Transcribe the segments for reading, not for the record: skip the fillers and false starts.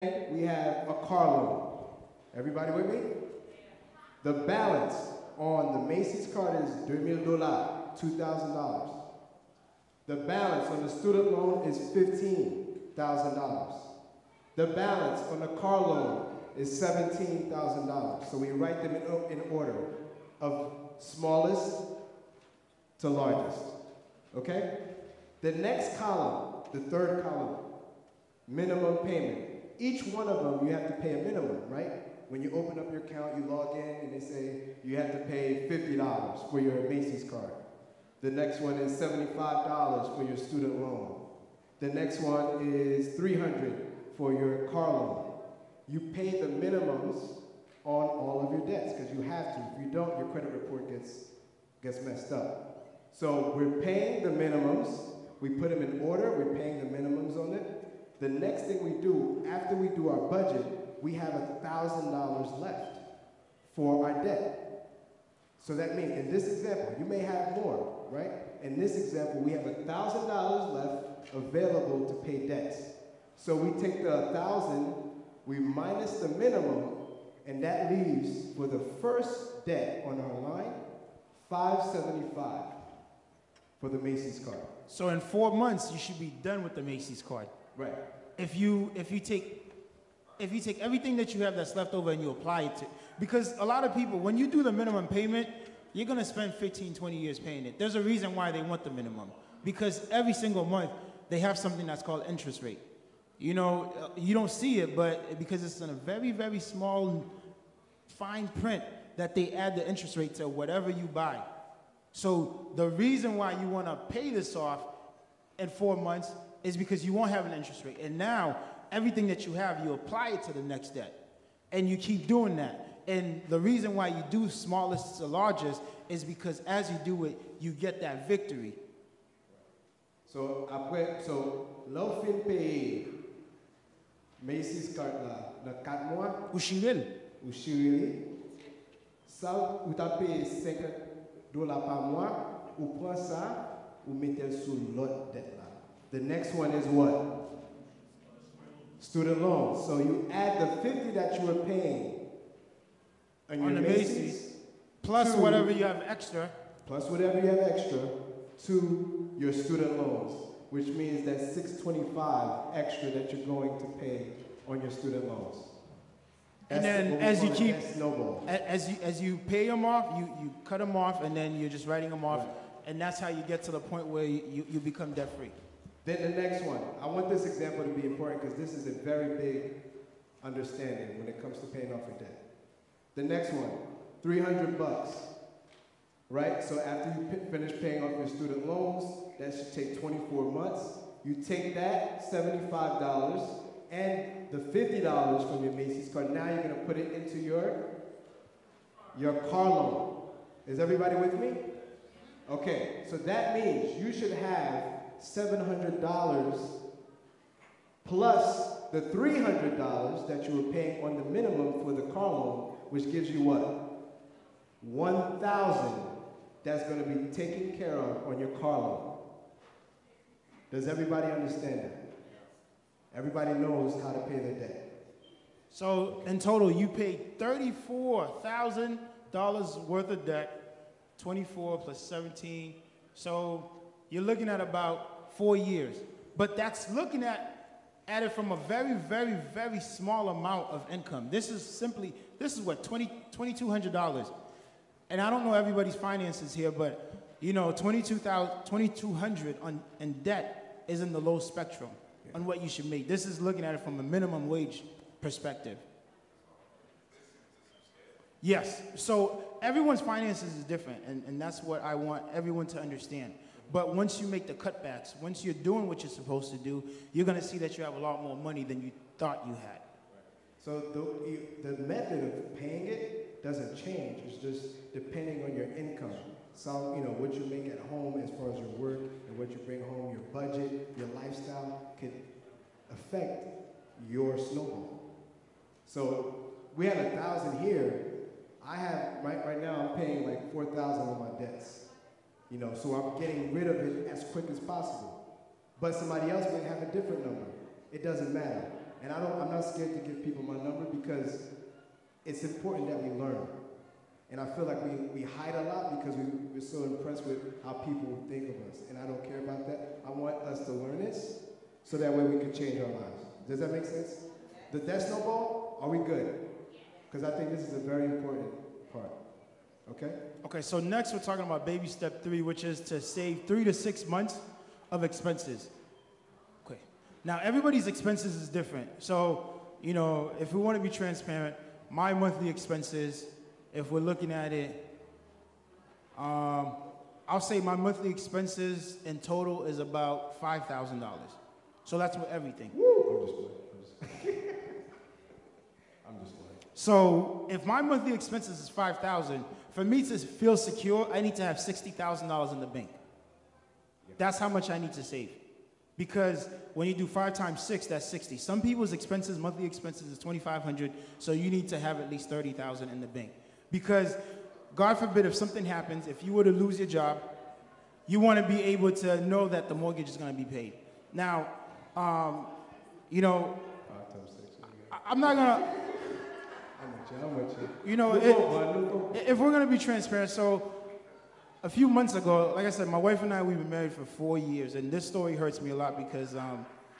we have a car loan. Everybody with me? The balance on the Macy's card is $2,000, $2,000. The balance on the student loan is $15,000. The balance on the car loan is $17,000. So we write them in order of smallest to largest. Okay? The next column, the third column, minimum payment. Each one of them, you have to pay a minimum, right? When you open up your account, you log in, and they say you have to pay $50 for your Macy's card. The next one is $75 for your student loan. The next one is $300 for your car loan. You pay the minimums on all of your debts, because you have to. If you don't, your credit report gets messed up. So we're paying the minimums. We put them in order. We're paying the minimums on it. The next thing we do, after we do our budget, we have $1,000 left for our debt. So that means, in this example, you may have more, right? In this example, we have $1,000 left available to pay debts. So we take the 1,000, we minus the minimum, and that leaves for the first debt on our line, $575 for the Macy's card. So in 4 months, you should be done with the Macy's card. Right. If you take everything that you have that's left over and you apply it to, because a lot of people, when you do the minimum payment, you're gonna spend 15, 20 years paying it. There's a reason why they want the minimum, because every single month they have something that's called interest rate. You know, you don't see it, but because it's in a very, very small, fine print that they add the interest rate to whatever you buy. So the reason why you wanna pay this off in 4 months is because you won't have an interest rate. And now, everything that you have, you apply it to the next debt. And you keep doing that. And the reason why you do smallest to largest is because as you do it, you get that victory. So, là, on fin payer Macy's card là, dans 4 mois, Ou chiril. ou chirili, ça, ou t'as payé $50 par mois, ou prend ça, ou mettez sur l'autre dette là. The next one is what? Student loans. So you add the 50 that you were paying on your the Macy's, plus whatever you have extra. plus whatever you have extra, to your student loans, which means that $625 extra that you're going to pay on your student loans. And then as you pay them off, you cut them off, and then you're just writing them off, and that's how you get to the point where you become debt free. Then the next one, I want this example to be important because this is a very big understanding when it comes to paying off your debt. The next one, $300, right? So after you finish paying off your student loans, that should take 24 months. You take that $75 and the $50 from your Macy's card. Now you're gonna put it into your car loan. Is everybody with me? Okay, so that means you should have $700 plus the $300 that you were paying on the minimum for the car loan, which gives you what? $1,000 that's going to be taken care of on your car loan. Does everybody understand that? Everybody knows how to pay their debt. So in total, you paid $34,000 worth of debt, 24 plus 17. So you're looking at about 4 years. But that's looking at it from a very, very, very small amount of income. This is what, $2,200. And I don't know everybody's finances here, but you know, $2,200 in debt is in the low spectrum on what you should make. This is looking at it from a minimum wage perspective. Yes, so everyone's finances is different, and that's what I want everyone to understand. But once you make the cutbacks, once you're doing what you're supposed to do, you're going to see that you have a lot more money than you thought you had. So the method of paying it doesn't change. It's just depending on your income. So, you know, what you make at home as far as your work and what you bring home, your budget, your lifestyle can affect your snowball. So we have 1,000 here. I have, right now I'm paying like 4,000 on my debts. You know, so I'm getting rid of it as quick as possible. But somebody else may have a different number. It doesn't matter. And I'm not scared to give people my number because it's important that we learn. And I feel like we hide a lot because we're so impressed with how people think of us. And I don't care about that. I want us to learn this so that way we can change our lives. Does that make sense? The death snowball, are we good? Because I think this is a very important part. Okay? Okay, so next we're talking about baby step 3, which is to save 3 to 6 months of expenses. Okay. Now, everybody's expenses is different. So, you know, if we want to be transparent, my monthly expenses, if we're looking at it, I'll say my monthly expenses in total is about $5,000. So that's with everything. Woo! I'm just playing. So if my monthly expenses is $5,000, for me to feel secure, I need to have $60,000 in the bank. That's how much I need to save. Because when you do 5 times 6, that's 60. Some people's expenses, monthly expenses is $2,500, so you need to have at least $30,000 in the bank. Because God forbid if something happens, if you were to lose your job, you want to be able to know that the mortgage is going to be paid. Now, you know, 5 times 6. I'm not going to... I'm with you. You know, if we're going to be transparent, so a few months ago, like I said, my wife and I, we've been married for 4 years, and this story hurts me a lot because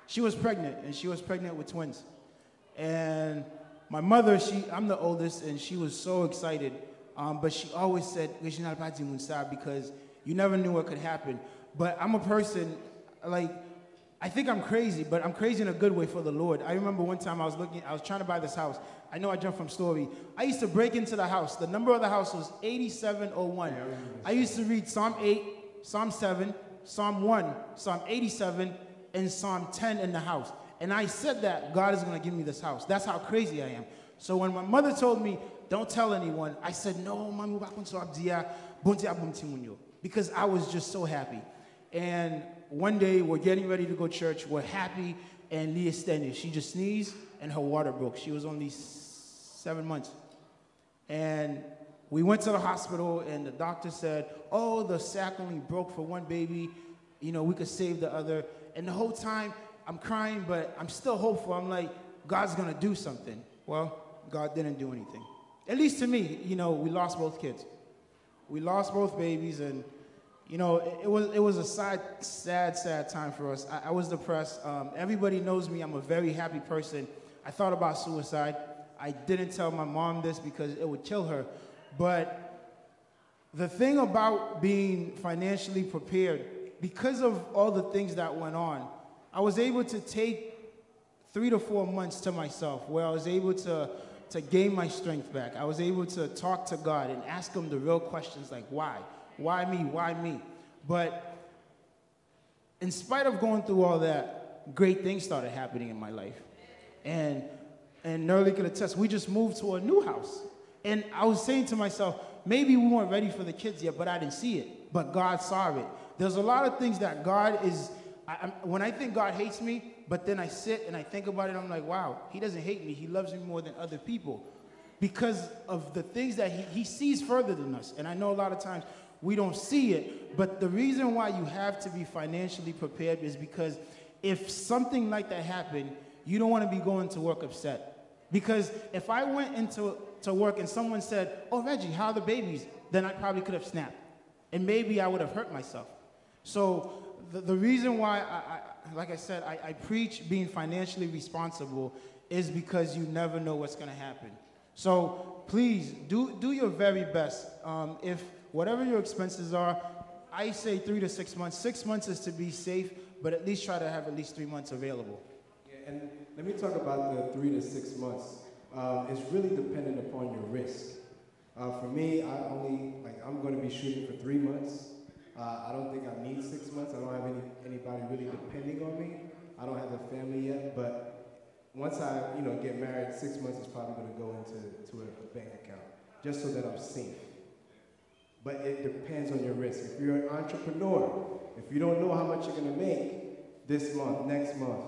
she was pregnant, and she was pregnant with twins. And my mother, I'm the oldest, and she was so excited, but she always said, because you never knew what could happen. But I'm a person, like, I think I'm crazy, but I'm crazy in a good way for the Lord. I remember one time I was trying to buy this house. I know I jumped from story. I used to break into the house. The number of the house was 8701. I used to read Psalm 8, Psalm 7, Psalm 1, Psalm 87, and Psalm 10 in the house. And I said that God is going to give me this house. That's how crazy I am. So when my mother told me, don't tell anyone, I said, no, because I was just so happy. And one day, we're getting ready to go to church. We're happy, and Leah Stenny, she just sneezed, and her water broke. She was only 7 months. And we went to the hospital, and the doctor said, oh, the sac only broke for one baby. You know, we could save the other. And the whole time, I'm crying, but I'm still hopeful. I'm like, God's going to do something. Well, God didn't do anything. At least to me, you know, we lost both kids. We lost both babies, and you know, it was a sad time for us. I was depressed. Everybody knows me. I'm a very happy person. I thought about suicide. I didn't tell my mom this because it would kill her. But the thing about being financially prepared, because of all the things that went on, I was able to take 3 to 4 months to myself where I was able to gain my strength back. I was able to talk to God and ask him the real questions like, why? Why me? Why me? But in spite of going through all that, great things started happening in my life. And Nerly could attest, we just moved to a new house. And I was saying to myself, maybe we weren't ready for the kids yet, but I didn't see it. But God saw it. There's a lot of things that God is, when I think God hates me, but then I sit and I think about it, I'm like, wow, he doesn't hate me. He loves me more than other people. Because of the things that he sees further than us. And I know a lot of times, we don't see it, but the reason why you have to be financially prepared is because if something like that happened, you don't want to be going to work upset. Because if I went into work and someone said, oh, Reggie, how are the babies? Then I probably could have snapped. And maybe I would have hurt myself. So the reason why, like I said, I preach being financially responsible is because you never know what's going to happen. So please, do your very best. If whatever your expenses are, I say 3 to 6 months. 6 months is to be safe, but at least try to have at least 3 months available. Yeah, and let me talk about the 3 to 6 months. It's really dependent upon your risk. For me, I'm going to be shooting for 3 months. I don't think I need 6 months. I don't have anybody really depending on me. I don't have a family yet, but once I get married, 6 months is probably going to go into a bank account, just so that I'm safe. But it depends on your risk. If you're an entrepreneur, if you don't know how much you're going to make this month, next month,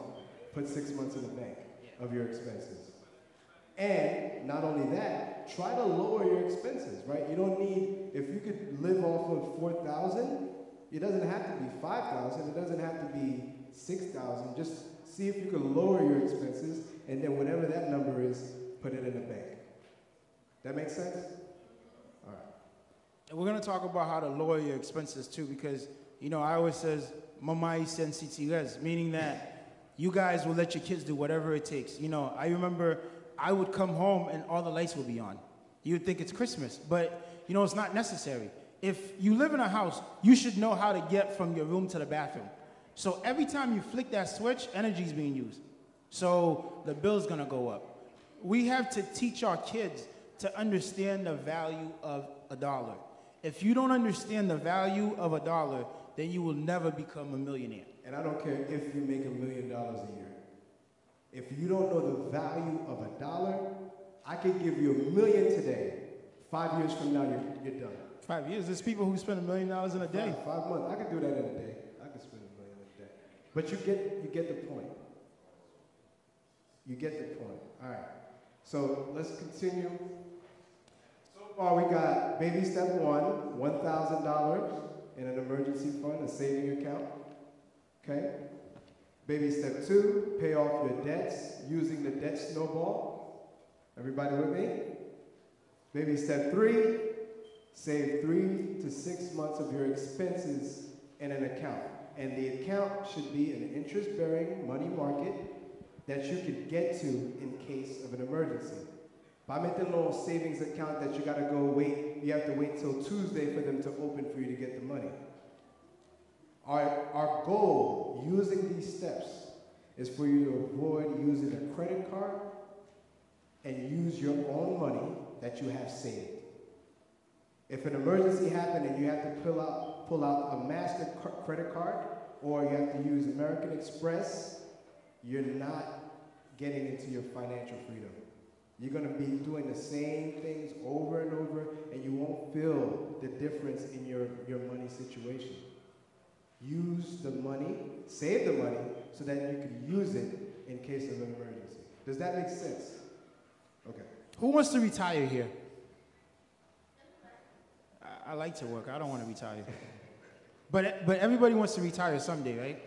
put 6 months in the bank of your expenses. And not only that, try to lower your expenses, right? You don't need, if you could live off of $4,000, it doesn't have to be $5,000. It doesn't have to be $6,000. Just see if you can lower your expenses and then whatever that number is, put it in the bank. That makes sense? All right. And we're going to talk about how to lower your expenses too, because, you know, I always says, mamá y sensitives, meaning that you guys will let your kids do whatever it takes. You know, I remember I would come home and all the lights would be on. You would think it's Christmas, but, you know, it's not necessary. If you live in a house, you should know how to get from your room to the bathroom. So every time you flick that switch, energy is being used. So the bill's going to go up. We have to teach our kids to understand the value of a dollar. If you don't understand the value of a dollar, then you will never become a millionaire. And I don't care if you make $1 million a year. If you don't know the value of a dollar, I could give you $1 million today. 5 years from now, you're done. 5 years? There's people who spend $1 million in a day. 5 months. I could do that in a day. I could spend $1 million in a day. But you get the point. You get the point. All right. So let's continue. So far, we got baby step 1, $1,000 in an emergency fund, a saving account. Okay? Baby step 2, pay off your debts using the debt snowball. Everybody with me? Baby step 3, save 3 to 6 months of your expenses in an account. And the account should be an interest-bearing money market that you can get to in case of an emergency. By making a little savings account that you gotta go wait, you have to wait till Tuesday for them to open for you to get the money. Our goal using these steps is for you to avoid using a credit card and use your own money that you have saved. If an emergency happened and you have to pull out a master credit card, or you have to use American Express, you're not getting into your financial freedom. You're going to be doing the same things over and over, and you won't feel the difference in your money situation. Use the money, save the money, so that you can use it in case of an emergency. Does that make sense? Okay. Who wants to retire here? I like to work. I don't want to retire. But everybody wants to retire someday, right?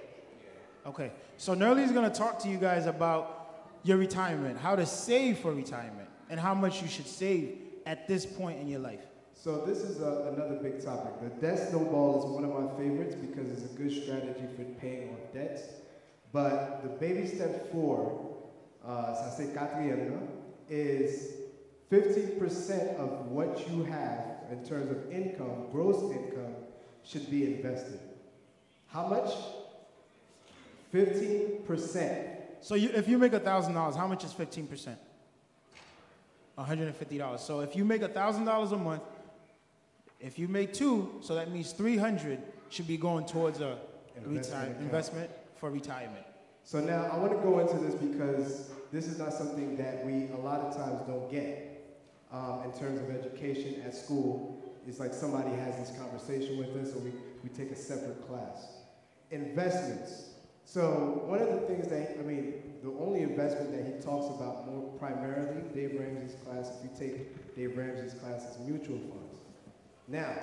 Okay. So Nerly is going to talk to you guys about your retirement, how to save for retirement, and how much you should save at this point in your life. So this is another big topic. The debt snowball is one of my favorites because it's a good strategy for paying off debts. But the baby step 4, ça c'est quatrième, is 50% of what you have in terms of income, gross income, should be invested. How much? 15%. So if you make $1,000, how much is 15%? $150. So if you make $1,000 a month, if you make 2, so that means 300 should be going towards a investment for retirement. So now I want to go into this because this is not something that we a lot of times don't get in terms of education at school. It's like somebody has this conversation with us, or we take a separate class. Investments. So one of the things that, the only investment that he talks about more primarily, Dave Ramsey's class, if you take Dave Ramsey's class, is mutual funds. Now,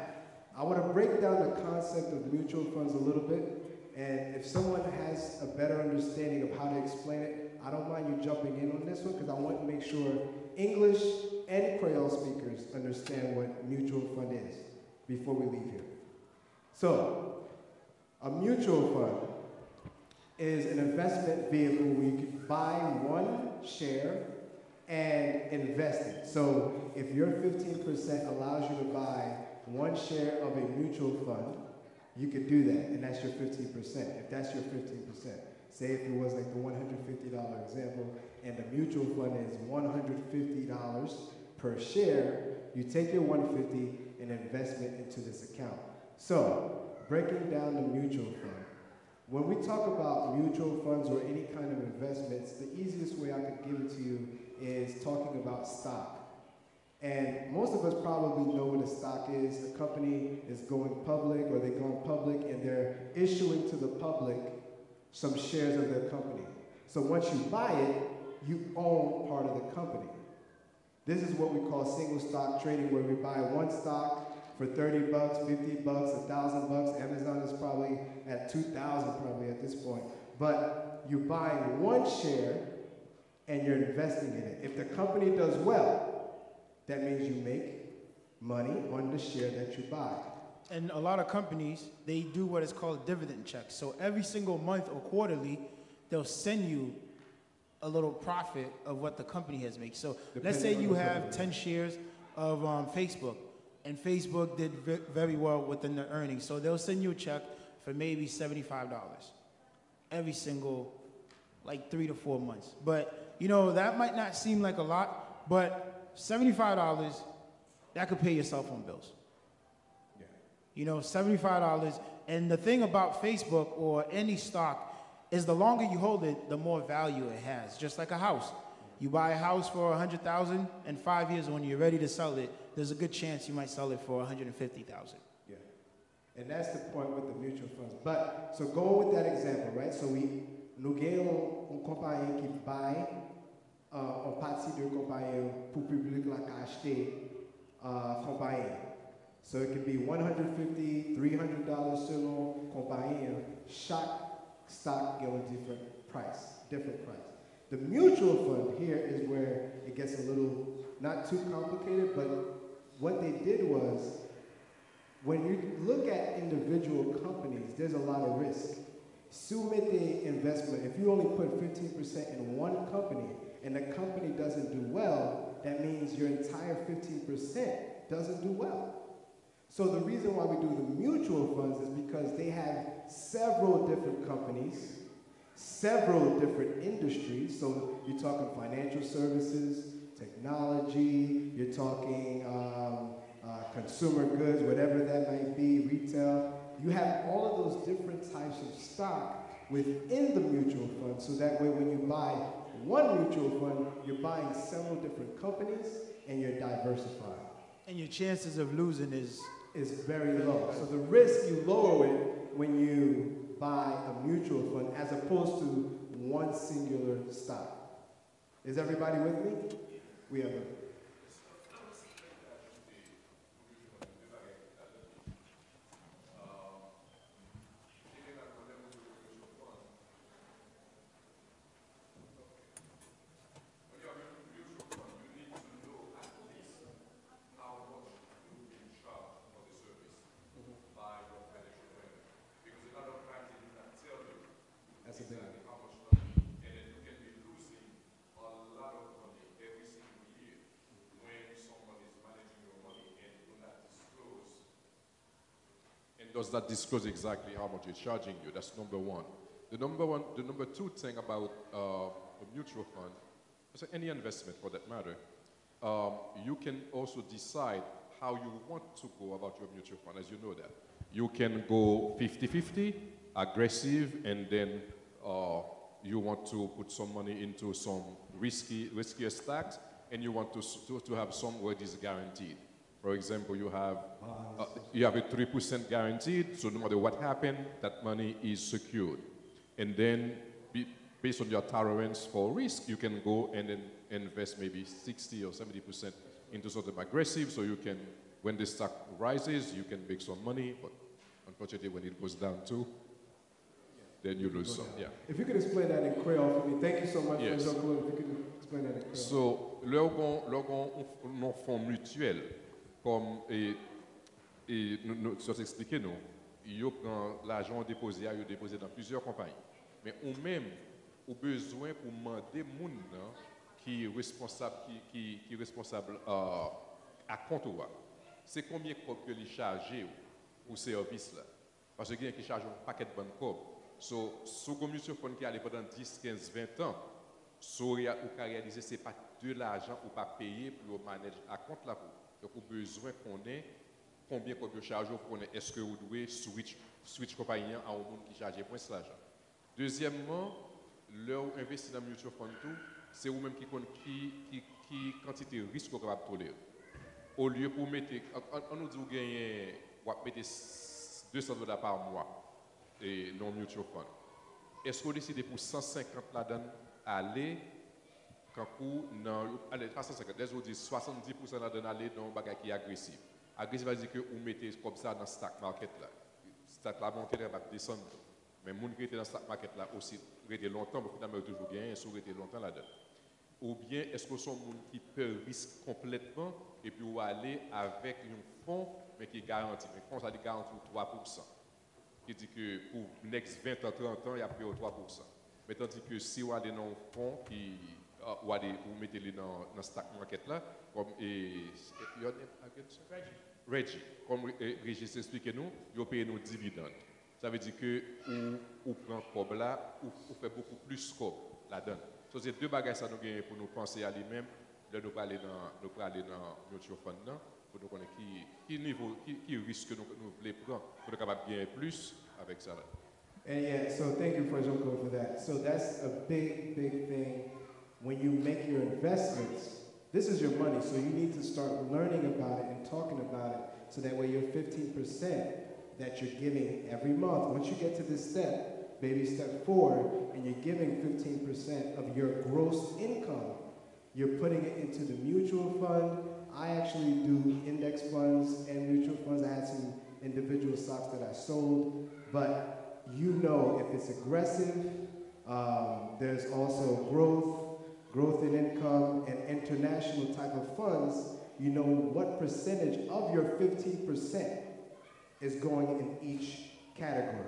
I want to break down the concept of mutual funds a little bit, and if someone has a better understanding of how to explain it, I don't mind you jumping in on this one, because I want to make sure English and Creole speakers understand what mutual fund is before we leave here. So, a mutual fund is an investment vehicle where you can buy one share and invest it. So if your 15% allows you to buy one share of a mutual fund, you could do that, and that's your 15%. If that's your 15%. Say if it was like the $150 example, and the mutual fund is $150 per share, you take your $150 and invest it into this account. So, breaking down the mutual fund. When we talk about mutual funds or any kind of investments, the easiest way I could give it to you is talking about stock. And most of us probably know what a stock is. The company is going public, or they're going public, and they're issuing to the public some shares of their company. So once you buy it, you own part of the company. This is what we call single stock trading, where we buy one stock for $30, $50, $1,000. Amazon is probably at $2,000 probably at this point. But you're buying one share, and you're investing in it. If the company does well, that means you make money on the share that you buy. And a lot of companies, they do what is called dividend checks. So every single month or quarterly, they'll send you a little profit of what the company has made. So let's say you have 10 shares of Facebook, and Facebook did very well within the earnings. So they'll send you a check for maybe $75 every single, like 3 to 4 months. But, you know, that might not seem like a lot, but $75, that could pay your cell phone bills. Yeah. You know, $75. And the thing about Facebook or any stock is the longer you hold it, the more value it has, just like a house. You buy a house for $100,000, in 5 years when you're ready to sell it, there's a good chance you might sell it for $150,000. Yeah. And that's the point with the mutual funds. But, so going with that example, right? So nous avons une compagnie qui buy, en partie de compagnie pour public la acheter compagnie. So it could be $150, $300 selon compagnie. Chaque stock get a different price. The mutual fund here is where it gets a little, not too complicated, but what they did was, when you look at individual companies, there's a lot of risk. Sumete investment, if you only put 15% in one company and the company doesn't do well, that means your entire 15% doesn't do well. So the reason why we do the mutual funds is because they have several different companies, several different industries. So you're talking financial services, technology, you're talking consumer goods, whatever that might be, retail. You have all of those different types of stock within the mutual fund, so that way when you buy one mutual fund, you're buying several different companies and you're diversifying. And your chances of losing is very low. So the risk, you lower it when you buy a mutual fund as opposed to one singular stock. Is everybody with me? We have a does not disclose exactly how much it's charging you. That's number one. The number two thing about a mutual fund, so any investment for that matter, you can also decide how you want to go about your mutual fund, as you know that. You can go 50-50, aggressive, and then you want to put some money into some riskier stocks, and you want to have some where it is guaranteed. For example, you have a 3% guaranteed, so no matter what happened, that money is secured. And then, based on your tolerance for risk, you can go and then invest maybe 60 or 70% into something aggressive, so you can, when the stock rises, you can make some money, but unfortunately, when it goes down too, then you lose some. Yeah. If you could explain that in Creole for me, thank you so much. Yes. For your if you could explain that in Creole. So, lorsqu'on fonds mutuel, comme nous expliqué nous, ils prennent l'argent déposé dans plusieurs compagnies. Mais ou même au besoin pour demander moun qui est responsable à compte. C'est combien que les charger pour ces services là. Parce que quelqu'un qui charge un paquet de banque. So le mutual fund qui allait pendant 10, 15, 20 ans, ou réaliser c'est pas de l'argent ou pas payer pour manager à compte là. Donc, au besoin qu'on ait, combien qu'on peut charger, est-ce que vous devez switch compagnie à un monde qui charge moins cet argent. Deuxièmement, leur investir dans le mutual fund, c'est vous-même qui quantité de risque qu'on va tolérer. Au lieu pour mettre, on nous dit que vous mettez $200 par mois dans le mutual fund. Est-ce que vous décidez pour 150 là-dedans aller? Quand allez, 350, les autres disent 70% là-dedans aller dans un bagage qui est agressif. Agressif veut dire que vous mettez comme ça dans le stock market là. Stock là monter, va descendre. Mais les gens qui étaient dans le stock market là aussi, rester longtemps, mais finalement toujours bien, ils sont restés longtemps là-dedans. ou bien est-ce que son monde qui peut risque complètement et puis ou aller avec un fonds mais qui est garanti. Mais fonds ça dit garanti 3%. Qui dit que pour les next 20 ans, 30 ans, il y a plus de 3%. Mais tandis que si vous allez dans un fonds qui ou vous mettez-les dans le stock market là, comme Reggie, comme Régis explique nous, vous payez nos dividendes. Ça veut dire que ou prend comme là, ou fait beaucoup plus scope là-dedans. So, c'est deux bagages ça nous gagne pour nous penser à lui-même, là nous parler dans mutual fund là, pour nous connaître qui niveau, qui risque que nous voulons prendre pour nous capable de gagner plus avec ça là. And yeah, so thank you for Joko for that. So that's a big, big thing when you make your investments. This is your money, so you need to start learning about it and talking about it so that way your 15% that you're giving every month, once you get to this step, baby step 4, and you're giving 15% of your gross income, you're putting it into the mutual fund. I actually do index funds and mutual funds. I had some individual stocks that I sold, but you know if it's aggressive, there's also growth in income, and international type of funds, you know what percentage of your 15% is going in each category.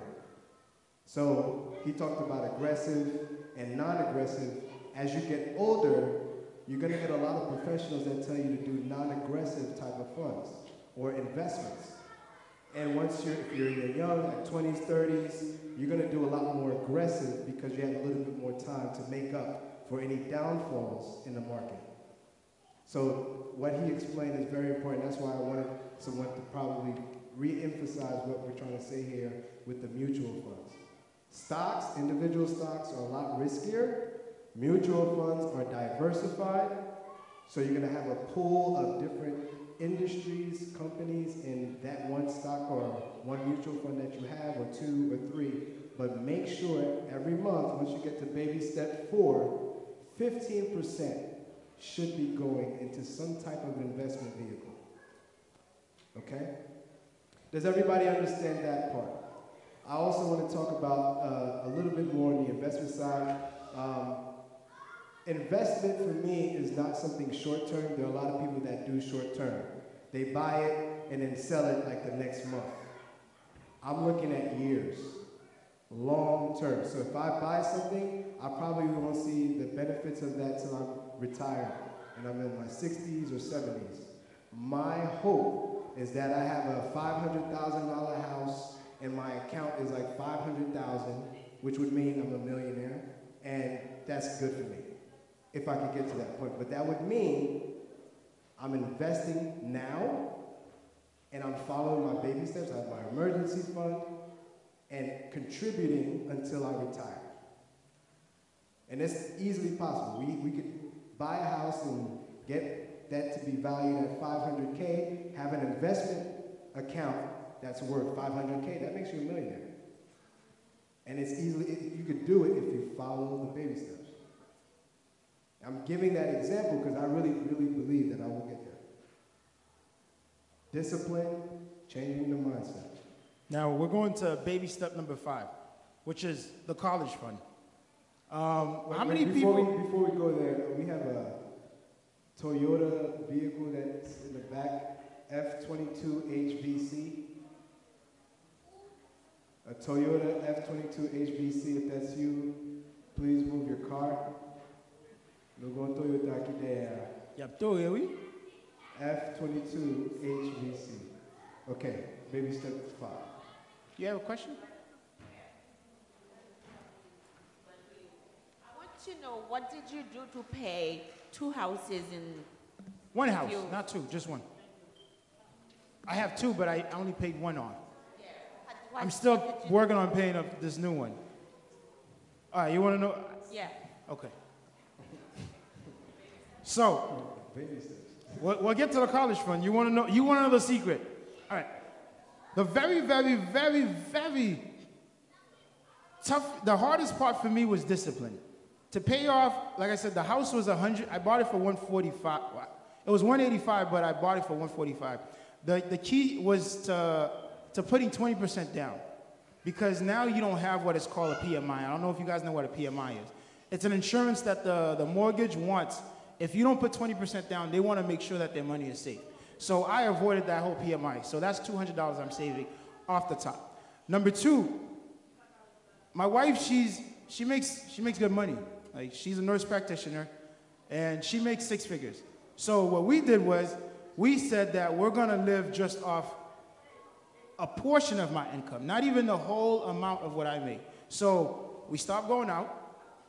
So he talked about aggressive and non-aggressive. As you get older, you're going to get a lot of professionals that tell you to do non-aggressive type of funds or investments. And if you're young, at 20s, 30s, you're going to do a lot more aggressive because you have a little bit more time to make up for any downfalls in the market. So what he explained is very important. That's why I wanted someone to probably re-emphasize what we're trying to say here with the mutual funds. Stocks, individual stocks are a lot riskier. Mutual funds are diversified. So you're going to have a pool of different industries, companies in that one stock or one mutual fund that you have, or 2 or 3. But make sure every month, once you get to baby step 4, 15% should be going into some type of investment vehicle. Okay? Does everybody understand that part? I also want to talk about a little bit more on the investment side. Investment for me is not something short term. There are a lot of people that do short term. They buy it and then sell it like the next month. I'm looking at years. Long term. So if I buy something, I probably won't see the benefits of that till I'm retired and I'm in my 60s or 70s. My hope is that I have a $500,000 house and my account is like $500,000, which would mean I'm a millionaire, and that's good for me if I could get to that point. But that would mean I'm investing now and I'm following my baby steps. I have my emergency fund and contributing until I retire. And it's easily possible. We could buy a house and get that to be valued at $500K, have an investment account that's worth $500K. That makes you a millionaire. And it's you could do it if you follow the baby steps. I'm giving that example because I really, really believe that I will get there. Discipline, changing the mindset. Now, we're going to baby step number 5, which is the college fund. How many people... Before we go there, we have a Toyota vehicle that's in the back, F22 HVC. A Toyota F22 HVC, if that's you, please move your car. Nous allons Toyota aqui there. Yep, oui. F22 HVC. Okay, baby step 5. You have a question? I want to know, what did you do to pay 2 houses in... One house, not 2, just 1. I have 2, but I only paid 1 on. Yeah. I'm still working on paying up this new one. All right, you want to know? Yeah. Okay. So, we'll get to the college fund. You want to know the secret. All right. The very, very, very, very tough, the hardest part for me was discipline. To pay off, like I said, the house was 100, I bought it for 145. It was 185, but I bought it for 145. The key was to putting 20% down, because now you don't have what is called a PMI. I don't know if you guys know what a PMI is. It's an insurance that the mortgage wants. If you don't put 20% down, they want to make sure that their money is safe. So I avoided that whole PMI. So that's $200 I'm saving off the top. Number two, my wife, she makes good money. Like, she's a nurse practitioner, and she makes 6 figures. So what we did was, we said that we're gonna live just off a portion of my income, not even the whole amount of what I make. So we stopped going out.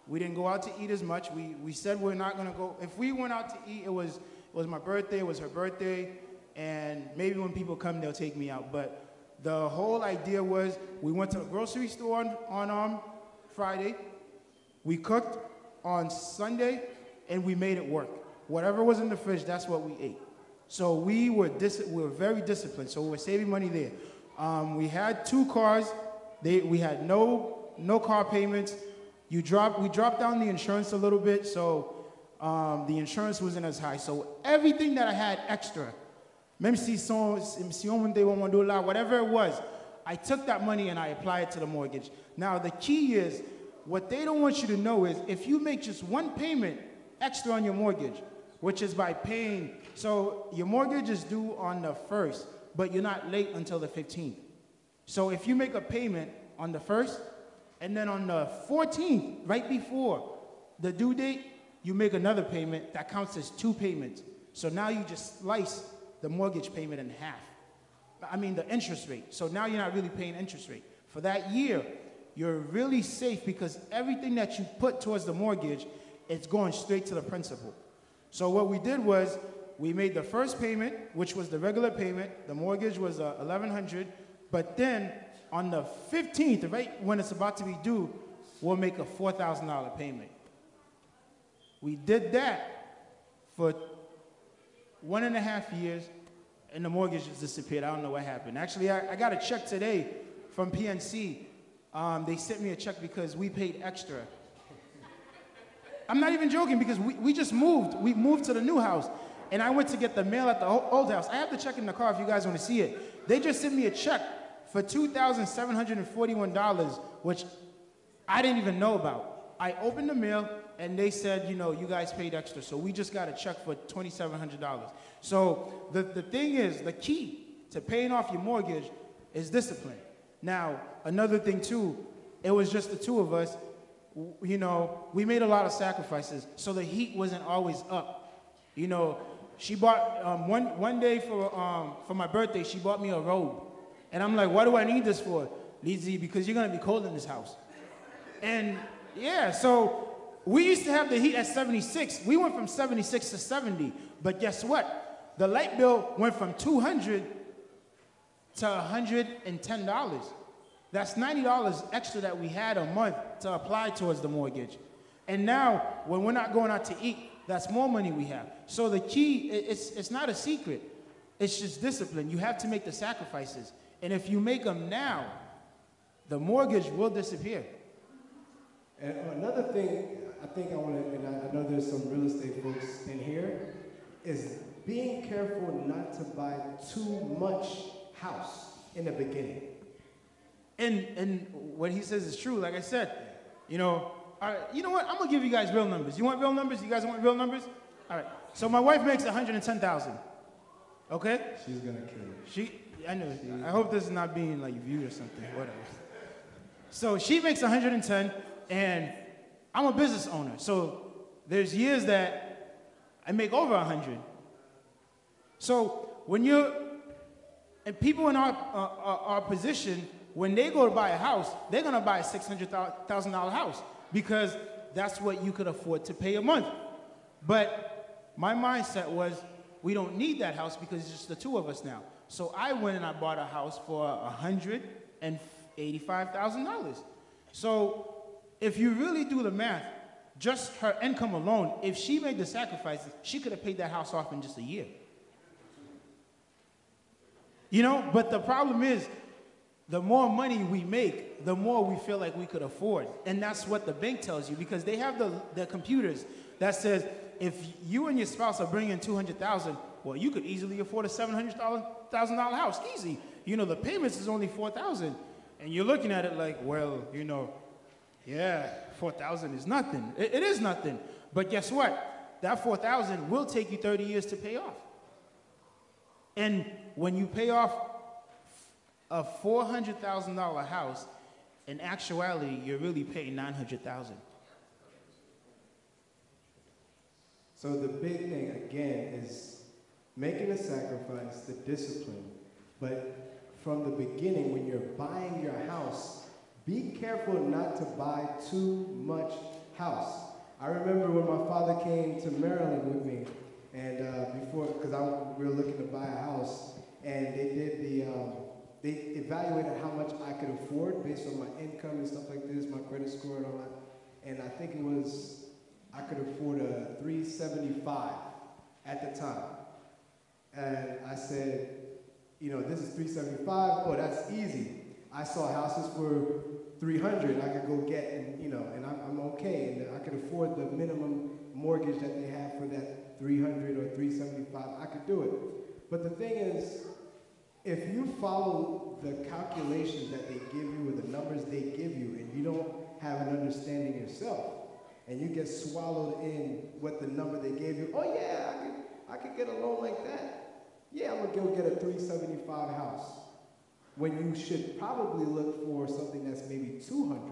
We didn't go out to eat as much. We said we're not gonna go. If we went out to eat, it was my birthday, it was her birthday, and maybe when people come, they'll take me out. But the whole idea was, we went to the grocery store on Friday, we cooked on Sunday, and we made it work. Whatever was in the fridge, that's what we ate. So we were very disciplined, so we were saving money there. We had 2 cars. We had no car payments. We dropped down the insurance a little bit, so the insurance wasn't as high. So everything that I had extra, whatever it was, I took that money and I applied it to the mortgage. Now the key is, what they don't want you to know is, if you make just 1 payment extra on your mortgage, which is by paying, so your mortgage is due on the 1st, but you're not late until the 15th. So if you make a payment on the 1st, and then on the 14th, right before the due date, you make another payment, that counts as 2 payments. So now you just slice the mortgage payment in half. I mean the interest rate. So now you're not really paying interest rate. For that year, you're really safe, because everything that you put towards the mortgage, it's going straight to the principal. So what we did was, we made the first payment, which was the regular payment. The mortgage was $1,100, but then on the 15th, right when it's about to be due, we'll make a $4,000 payment. We did that for 1.5 years, and the mortgage just disappeared. I don't know what happened. Actually, I got a check today from PNC. They sent me a check because we paid extra. I'm not even joking, because we just moved. We moved to the new house, and I went to get the mail at the old house. I have the check in the car if you guys want to see it. They just sent me a check for $2,741, which I didn't even know about. I opened the mail, and they said, you guys paid extra. So we just got a check for $2,700. So the thing is, the key to paying off your mortgage is discipline. Now, another thing too, it was just the 2 of us. We made a lot of sacrifices, so the heat wasn't always up. She bought, one day for my birthday, she bought me a robe. And I'm like, what do I need this for? Lizzie, because you're gonna be cold in this house. And yeah, so we used to have the heat at 76. We went from 76 to 70, but guess what? The light bill went from $200 to $110. That's $90 extra that we had a month to apply towards the mortgage. And now, when we're not going out to eat, that's more money we have. So the key, it's not a secret. It's just discipline. You have to make the sacrifices. And if you make them now, the mortgage will disappear. And another thing I think I want to, and I know there's some real estate folks in here, is being careful not to buy too much house in the beginning. And what he says is true. Like I said, you know what? I'm gonna give you guys real numbers. You want real numbers? You guys want real numbers? All right. So my wife makes $110,000. Okay? She's gonna kill it. I know. I hope this is not being like viewed or something. Whatever. So she makes 110, and I'm a business owner. So there's years that I make over 100. So when and people in our position, when they go to buy a house, they're gonna buy a $600,000 house because that's what you could afford to pay a month. But my mindset was, we don't need that house because it's just the 2 of us now. So I went and I bought a house for $185,000. So if you really do the math, just her income alone, if she made the sacrifices, she could have paid that house off in just a year. But the problem is, the more money we make, the more we feel like we could afford. And that's what the bank tells you, because they have the computers that says, if you and your spouse are bringing $200,000, well, you could easily afford a $700,000 house, easy. The payments is only $4,000. And you're looking at it like, well, yeah, 4,000 is nothing. It is nothing. But guess what? That 4,000 will take you 30 years to pay off. And when you pay off a $400,000 house, in actuality, you're really paying $900,000. So the big thing, again, is making a sacrifice, the discipline. But from the beginning, when you're buying your house, be careful not to buy too much house. I remember when my father came to Maryland with me, and before, because we were looking to buy a house, and they did they evaluated how much I could afford based on my income and stuff like this, my credit score and all that. And I think it was, I could afford a 375 at the time. And I said, you know, this is 375, oh, that's easy. I saw houses for 300 I could go get, and you know, and I'm okay, and I could afford the minimum mortgage that they have for that 300 or 375. I could do it. But the thing is, if you follow the calculations that they give you or the numbers they give you, and you don't have an understanding yourself, and you get swallowed in what the number they gave you, oh yeah, I could get a loan like that. Yeah, I'm gonna go get a 375 house. When you should probably look for something that's maybe 200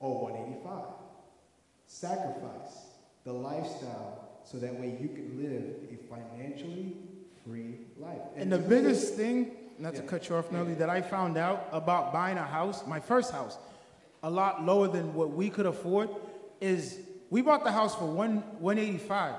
or 185. Sacrifice the lifestyle so that way you can live a financially free life. And the biggest thing, not to cut you off, Nelly, that I found out about buying a house, my first house, a lot lower than what we could afford, is we bought the house for $185.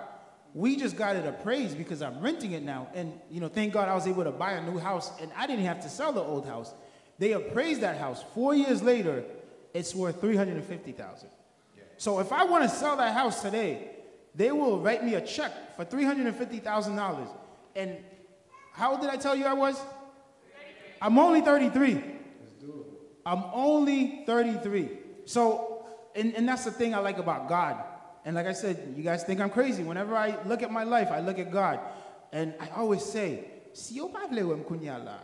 We just got it appraised because I'm renting it now. And, you know, thank God I was able to buy a new house and I didn't have to sell the old house. They appraised that house. 4 years later, it's worth $350,000. Yeah. So if I want to sell that house today, they will write me a check for $350,000. And how old did I tell you I was? I'm only 33. Let's do it. I'm only 33. So, and that's the thing I like about God. And like I said, you guys think I'm crazy. Whenever I look at my life, I look at God. And I always say, si yo pa vle wem kounya la,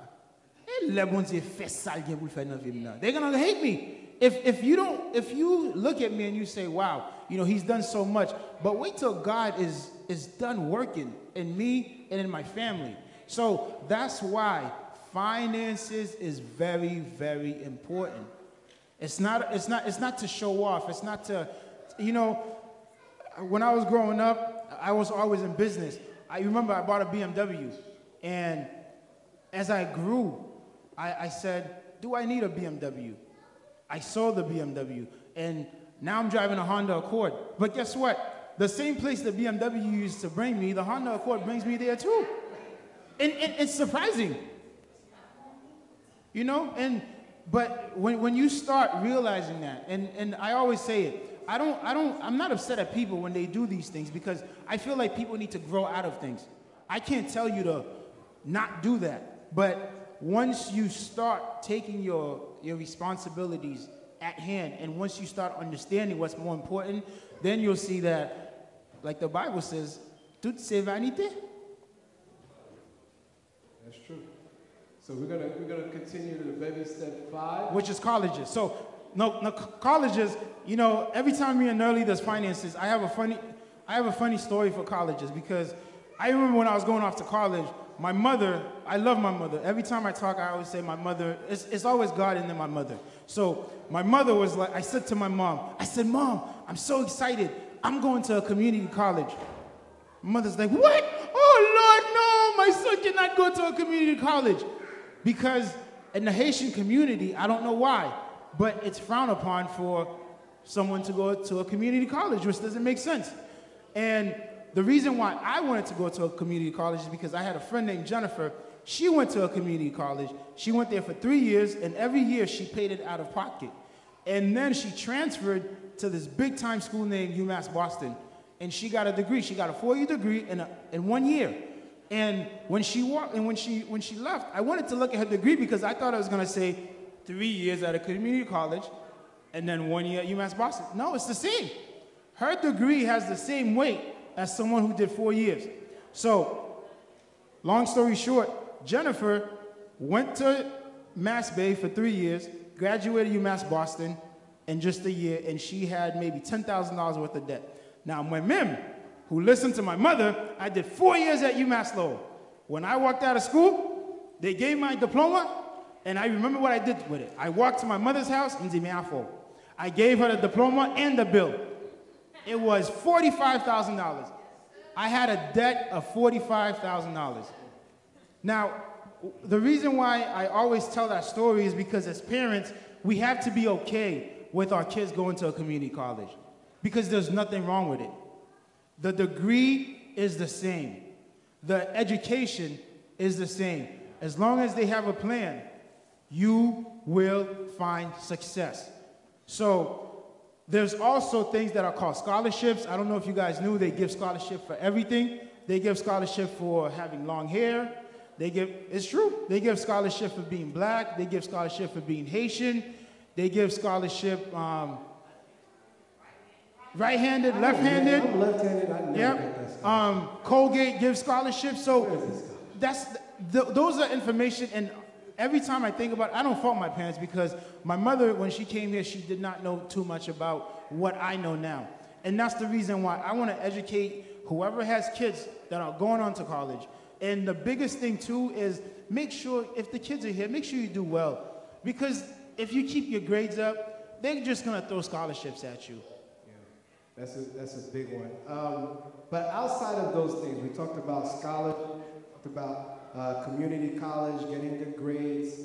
le bon Dieu fait sale gen pou l'fè nan vie mna. They're gonna hate me. If you look at me and you say, wow, you know, he's done so much, but wait till God is done working in me and in my family. So that's why finances is very, very important. It's not to show off. It's not to, you know, when I was growing up, I was always in business. I remember I bought a BMW, and as I grew, I said, do I need a BMW? I sold the BMW, and now I'm driving a Honda Accord. But guess what? The same place the BMW used to bring me, the Honda Accord brings me there too. And it's surprising, you know? But when you start realizing that, and I always say it, I'm not upset at people when they do these things because I feel like people need to grow out of things. I can't tell you to not do that. But once you start taking your responsibilities at hand, and once you start understanding what's more important, then you'll see that, like the Bible says, toute c'est vanité. That's true. So we're gonna continue to baby step 5, which is colleges. So no colleges. You know, every time me and Nerly does finances, I have a funny story for colleges because I remember when I was going off to college, my mother. I love my mother. Every time I talk, I always say my mother. It's always God and then my mother. So my mother was like, I said to my mom, I said, Mom, I'm so excited. I'm going to a community college. My mother's like, what? Oh Lord, no, my son cannot go to a community college. Because in the Haitian community, I don't know why, but it's frowned upon for someone to go to a community college, which doesn't make sense. And the reason why I wanted to go to a community college is because I had a friend named Jennifer. She went to a community college. She went there for 3 years, and every year she paid it out of pocket. And then she transferred to this big-time school named UMass Boston, and she got a degree. She got a 4-year degree in 1 year. And when she left, I wanted to look at her degree because I thought I was going to say 3 years at a community college and then 1 year at UMass Boston. No, it's the same. Her degree has the same weight as someone who did 4 years. So, long story short, Jennifer went to Mass Bay for 3 years, graduated UMass Boston, in just a year, and she had maybe $10,000 worth of debt. Now, my mem, who listened to my mother, I did 4 years at UMass Lowell. When I walked out of school, they gave my diploma, and I remember what I did with it. I walked to my mother's house in Zimeafo. I gave her the diploma and the bill. It was $45,000. I had a debt of $45,000. Now, the reason why I always tell that story is because as parents, we have to be okay with our kids going to a community college because there's nothing wrong with it. The degree is the same. The education is the same. As long as they have a plan, you will find success. So there's also things that are called scholarships. I don't know if you guys knew they give scholarship for everything. They give scholarship for having long hair. It's true. They give scholarship for being black. They give scholarship for being Haitian. They give scholarship right-handed, left-handed. I'm left-handed. I never get that. Colgate gives scholarships. So those are information. And every time I think about it, I don't fault my parents because my mother, when she came here, she did not know too much about what I know now. And that's the reason why I want to educate whoever has kids that are going on to college. And the biggest thing, too, is make sure, if the kids are here, make sure you do well. Because if you keep your grades up, they're just going to throw scholarships at you. Yeah, that's a big one. But outside of those things, we talked about scholarship, talked about community college, getting good grades.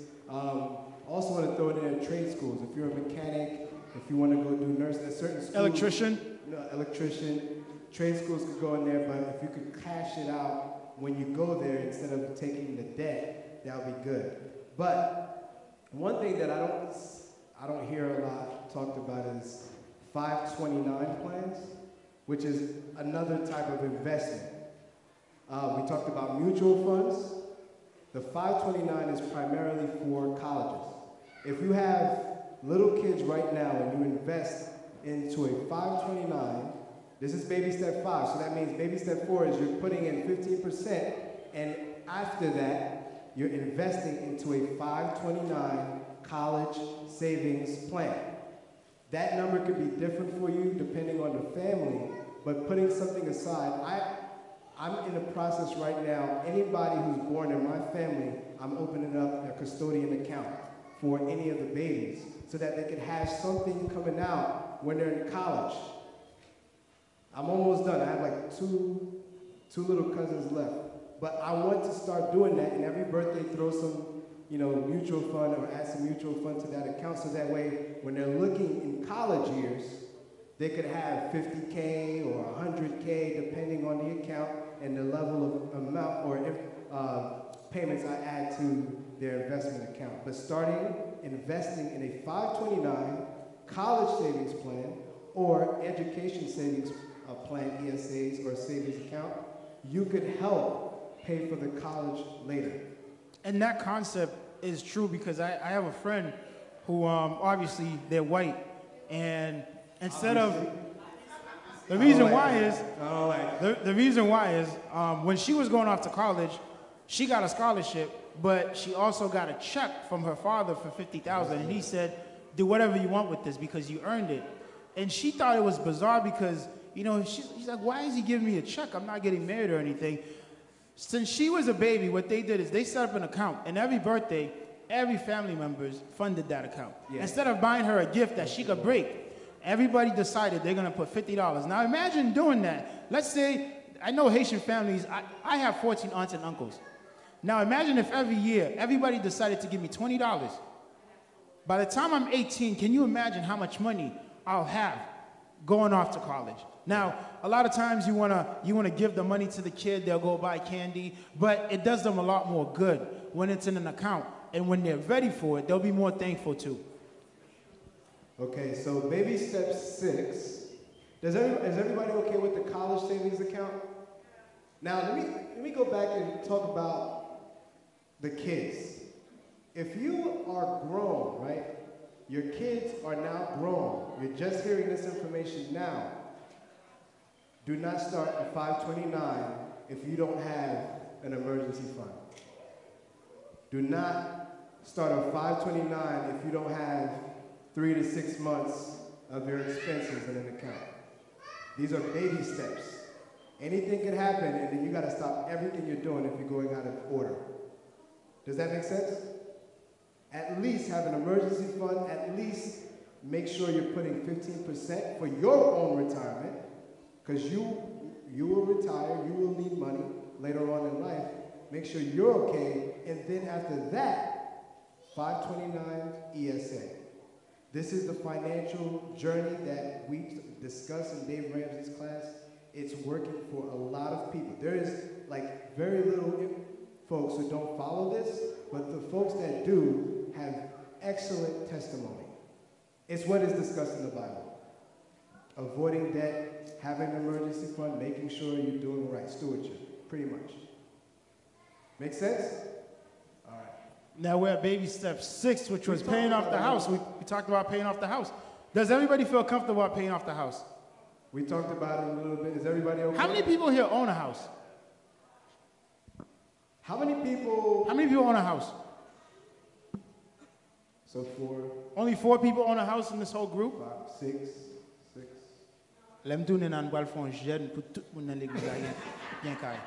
Also want to throw it in trade schools. If you're a mechanic, if you want to go do nursing, certain schools. Electrician. Electrician. Trade schools could go in there, but if you could cash it out when you go there instead of taking the debt, that would be good. But one thing that I don't hear a lot talked about is 529 plans, which is another type of investment. We talked about mutual funds. The 529 is primarily for colleges. If you have little kids right now and you invest into a 529, this is baby step 5, so that means baby step 4 is you're putting in 15%, and after that, you're investing into a 529 college savings plan. That number could be different for you depending on the family, but putting something aside, I'm in the process right now, anybody who's born in my family, I'm opening up a custodian account for any of the babies so that they can have something coming out when they're in college. I'm almost done. I have like two little cousins left. But I want to start doing that, and every birthday throw some, mutual fund or add some mutual fund to that account so that way when they're looking in college years, they could have $50K or $100K depending on the account and the level of amount or payments I add to their investment account. But starting investing in a 529 college savings plan or education savings plan, ESAs, or savings account, you could help pay for the college later. And that concept is true because I have a friend who, obviously, they're white, and instead of, the reason why is, when she was going off to college, she got a scholarship, but she also got a check from her father for $50,000, and he said, do whatever you want with this because you earned it. And she thought it was bizarre because, she's like, why is he giving me a check? I'm not getting married or anything. Since she was a baby, what they did is they set up an account, and every birthday, every family member funded that account. Yeah. Instead of buying her a gift that she could break, everybody decided they're going to put $50. Now imagine doing that. Let's say, I know Haitian families, I have 14 aunts and uncles. Now imagine if every year, everybody decided to give me $20. By the time I'm 18, can you imagine how much money I'll have going off to college? Now, a lot of times you wanna give the money to the kid, they'll go buy candy, but it does them a lot more good when it's in an account. And when they're ready for it, they'll be more thankful too. Okay, so baby step 6. Is everybody okay with the college savings account? Now, let me go back and talk about the kids. If you are grown, right? Your kids are now grown. You're just hearing this information now. Do not start a 529 if you don't have an emergency fund. Do not start a 529 if you don't have 3 to 6 months of your expenses in an account. These are baby steps. Anything can happen, and then you got to stop everything you're doing if you're going out of order. Does that make sense? At least have an emergency fund. At least make sure you're putting 15% for your own retirement, because you will retire, you will need money later on in life. Make sure you're okay, and then after that, 529 ESA. This is the financial journey that we discussed in Dave Ramsey's class. It's working for a lot of people. There is like very little folks who don't follow this, but the folks that do have excellent testimony. It's what is discussed in the Bible. Avoiding debt, having an emergency fund, making sure you're doing right. Stewardship, pretty much. Make sense? All right. Now we're at baby step 6, which was paying off the house. We talked about paying off the house. Does everybody feel comfortable about paying off the house? We talked about it a little bit. Is everybody okay? How many people here own a house? How many people own a house? So 4. Only 4 people own a house in this whole group? 5, 6. Lem tourner nan boal fon jeune pour tout moun nan l'église bien carré.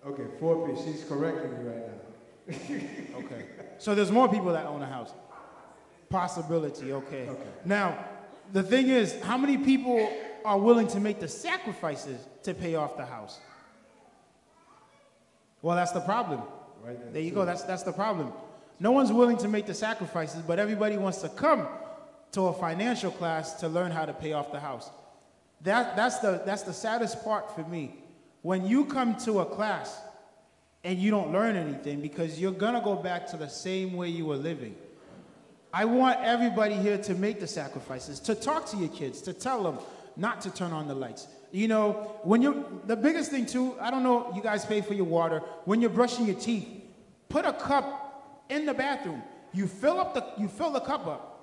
Okay, 4 people. She's correcting me right now. Okay. So there's more people that own a house. Possibility, okay. Now, the thing is, how many people are willing to make the sacrifices to pay off the house? Well, that's the problem. Right there you go. That's the problem. No one's willing to make the sacrifices, but everybody wants to come to a financial class to learn how to pay off the house. That's the saddest part for me. When you come to a class and you don't learn anything because you're going to go back to the same way you were living. I want everybody here to make the sacrifices, to talk to your kids, to tell them not to turn on the lights. You know, the biggest thing too, I don't know, you guys pay for your water. When you're brushing your teeth, put a cup in the bathroom. You fill the cup up.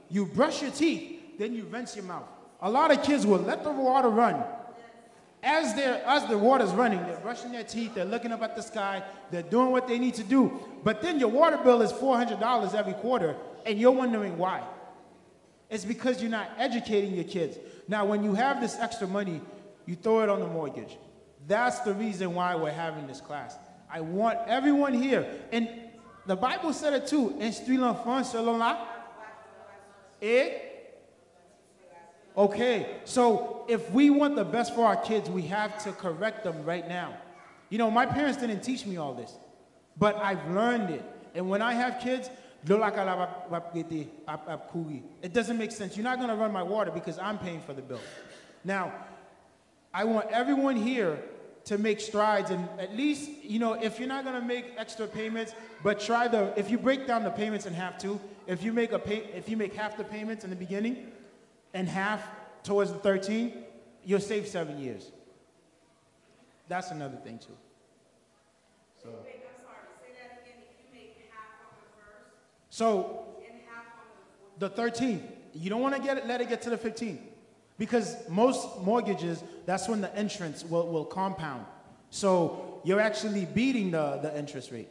You brush your teeth, then you rinse your mouth. A lot of kids will let the water run. As the water's running, they're brushing their teeth, they're looking up at the sky, they're doing what they need to do. But then your water bill is $400 every quarter, and you're wondering why. It's because you're not educating your kids. Now, when you have this extra money, you throw it on the mortgage. That's the reason why we're having this class. I want everyone here. And the Bible said it too. Instruis l'enfant selon la. Okay, so if we want the best for our kids, we have to correct them right now. You know, my parents didn't teach me all this, but I've learned it. And when I have kids, it doesn't make sense. You're not going to run my water because I'm paying for the bill. Now, I want everyone here to make strides, and at least, you know, if you're not going to make extra payments, but if you break down the payments in half too, if you make half the payments in the beginning and half towards the 13, you'll save 7 years. That's another thing too. So. So, the 13th, you don't want to let it get to the 15th. Because most mortgages, that's when the interest will compound. So, you're actually beating the interest rate.